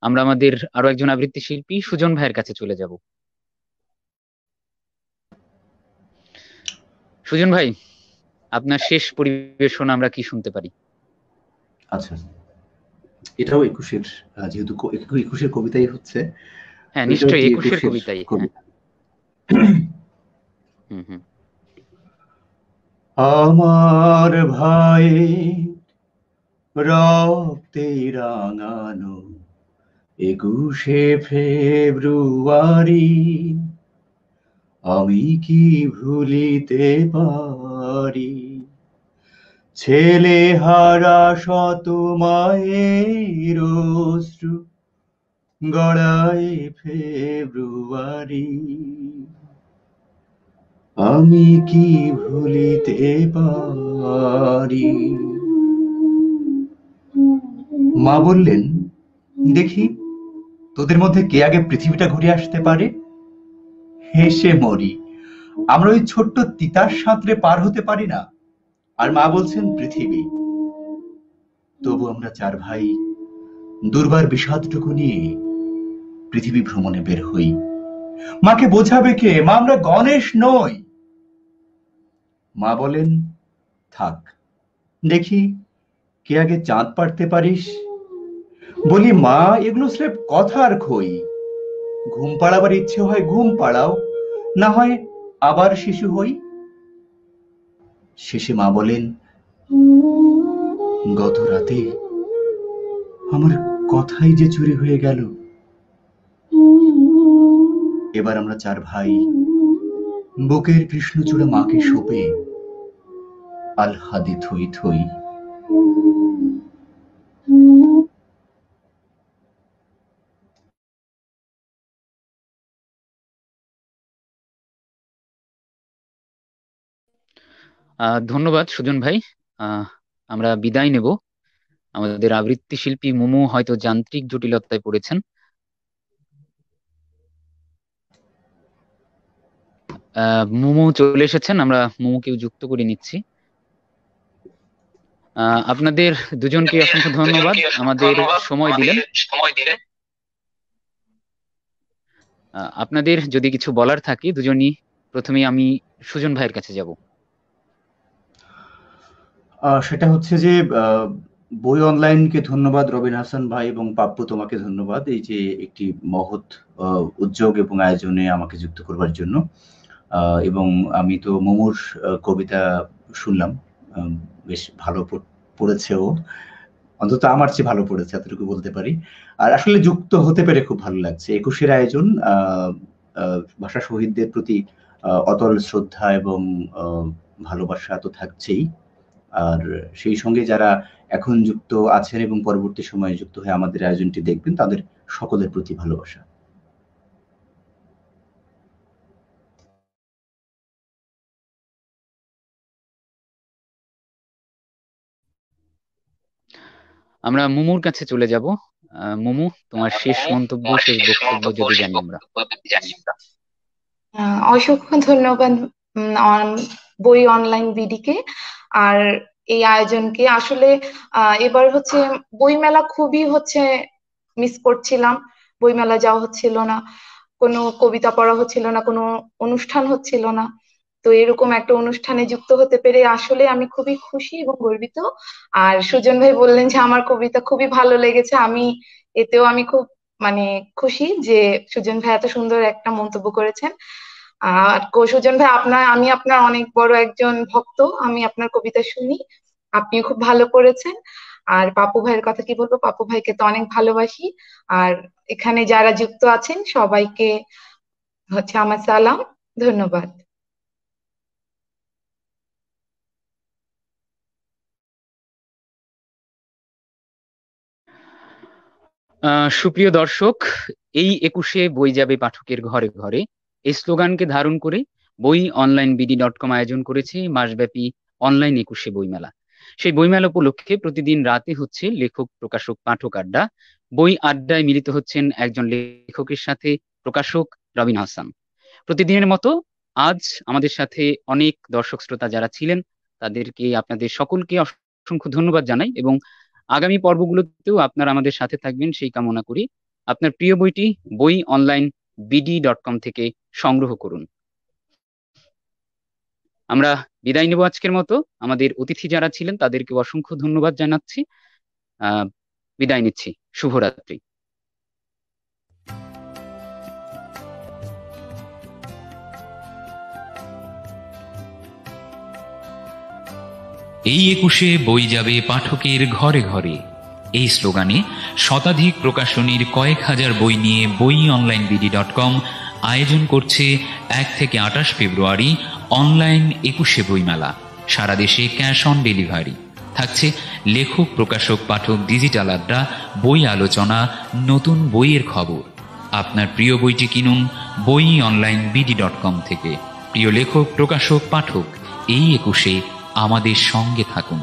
আমরা আমাদের আরো একজন আবৃত্তি শিল্পী সুজন ভাইয়ের কাছে চলে যাব। সুজন ভাই, আপনার শেষ পরিবেশনা আমরা কি শুনতে পারি? আচ্ছা, এটাও একুশের, যেহেতু একুশের কবিতাই হচ্ছে। হ্যাঁ, নিশ্চয়ই একুশের কবিতাই। আমার ভাই রক্তে রাঙানো 21শে ফেব্রুয়ারি, আমি কি ভুলিতে পারি ছেলে হারা শত মায়ের অশ্রু গড়ায় ফেব্রুয়ারি, আমি কি ভুলিতে পারি। মা বললেন, দেখি তোদের মধ্যে কে আগে পৃথিবীটা ঘুরে আসতে পারে। হেসে মরি, আমরা ওই ছোট্ট তিতাস সাঁতরে পার হতে পারি না। আর মা বলছেন পৃথিবী। তবু আমরা 4 ভাই দুর্বার বিষাদটুকু নিয়ে পৃথিবী ভ্রমণে বের হই। মাকে বোঝাবে কে? মা, আমরা গণেশ নই। মা বলেন, থাক, দেখি কে আগে চাঁদ পাড়তে পারিস। বলি, মা, এগুলো স্রেফ কথার খই। ঘুম পাড়াবার ইচ্ছে হয় ঘুম পাড়াও, না হয় আবার শিশু হই। শেষে মা বলেন, গত রাতে আমার কথাই যে চুরি হয়ে গেল। এবার আমরা 4 ভাই বুকের কৃষ্ণচূড়া মাকে সোপে আলহাদি থই থই। ধন্যবাদ সুজন ভাই। আমরা বিদায় নেব। আমাদের আবৃত্তি শিল্পী মোমো হয়তো যান্ত্রিক জটিলতায় পড়েছেন। মোমো চলে এসেছেন, আমরা মোমোকেও যুক্ত করে নিচ্ছি। আপনাদের দুজনকে অসংখ্য ধন্যবাদ আমাদের সময় দিলেন। আপনাদের যদি কিছু বলার থাকে দুজনই, প্রথমে আমি সুজন ভাইয়ের কাছে যাব। সেটা হচ্ছে যে বই অনলাইনকে ধন্যবাদ রবিন হাসান ভাই, এবং পাপ্পু তোমাকে ধন্যবাদ এই যে একটি মহৎ উদ্যোগ এবং আয়োজনে আমাকে যুক্ত করবার জন্য। এবং আমি তো মোমোর কবিতা শুনলাম, বেশ ভালো পড়েছে, ও অন্তত আমার চেয়ে ভালো পড়েছে এতটুকু বলতে পারি। আর আসলে যুক্ত হতে পেরে খুব ভালো লাগছে। 21-এর আয়োজন, ভাষা শহীদদের প্রতি অতল শ্রদ্ধা এবং ভালোবাসা তো থাকছেই, আর সেই সঙ্গে যারা এখন যুক্ত আছেন এবং পরবর্তী সময়ে যুক্ত হয়ে আমাদের আয়োজনটি দেখবেন, তাদের সকলের প্রতি ভালোবাসা। আমরা মোমোর কাছে চলে যাব। মোমো, তোমার শেষ মন্তব্য, শেষ বক্তব্য যদি জানি আমরা। অসংখ্য ধন্যবাদ বই অনলাইন বিডিকে আর এই আয়োজনকে। আসলে এবার হচ্ছে বইমেলা খুবই মিস করছিলাম। বইমেলা যাওয়া হচ্ছিল না, কোনো কবিতা পড়া হচ্ছিল না, কোনো অনুষ্ঠান হচ্ছিল না। তো এরকম একটা অনুষ্ঠানে যুক্ত হতে পেরে আসলে আমি খুবই খুশি এবং গর্বিত। আর সুজন ভাই বললেন যে আমার কবিতা খুবই ভালো লেগেছে, এতেও আমি খুব খুশি যে সুজন ভাই এত সুন্দর একটা মন্তব্য করেছেন। আর সুজন ভাই, আমি আপনার অনেক বড় একজন ভক্ত, আমি আপনার কবিতা শুনি, আপনিও খুব ভালো করেছেন। আর পাপু ভাইয়ের কথা কি বলবো, পাপু ভাইকে তো অনেক ভালোবাসি। আর এখানে যারা যুক্ত আছেন সবাইকে আমার সালাম, ধন্যবাদ। সুপ্রিয় দর্শক, এই 21-এ বই যাবে পাঠকের ঘরে ঘরে, এই স্লোগানকে ধারণ করে বই অনলাইন BD.com আয়োজন করেছে মাসব্যাপী অনলাইন 21-এ বইমেলা। সেই বইমেলা উপলক্ষে প্রতিদিন রাতে হচ্ছে লেখক প্রকাশক পাঠক আড্ডা। বই আড্ডায় মিলিত হচ্ছেন একজন লেখকের সাথে প্রকাশক রবিন হাসান। প্রতিদিনের মতো আজ আমাদের সাথে অনেক দর্শক শ্রোতা যারা ছিলেন তাদেরকে, আপনাদের সকলকে অসংখ্য ধন্যবাদ জানাই, এবং আগামী পর্বগুলোতেও আপনারা আমাদের সাথে থাকবেন সেই কামনা করি। আপনার প্রিয় বইটি বই অনলাইন BD.com থেকে সংগ্রহ করুন। আমরা বিদায় নেব আজকের মতো। আমাদের অতিথি যারা ছিলেন তাদেরকে অসংখ্য ধন্যবাদ জানাচ্ছি। বিদায় নিচ্ছি। শুভরাত্রি। এই 21-এ বই যাবে পাঠকের ঘরে ঘরে, এই স্লোগানে শতাধিক প্রকাশনীর কয়েক হাজার বই নিয়ে বই অনলাইন BD.com আয়োজন করছে 1 থেকে 28 ফেব্রুয়ারি অনলাইন 21-এ বইমেলা। সারা দেশে ক্যাশ অন ডেলিভারি থাকছে। লেখক প্রকাশক পাঠক ডিজিটাল আড্ডা, বই আলোচনা, নতুন বইয়ের খবর। আপনার প্রিয় বইটি কিনুন বই অনলাইন BD.com থেকে। প্রিয় লেখক প্রকাশক পাঠক, এই 21-এ আমাদের সঙ্গে থাকুন।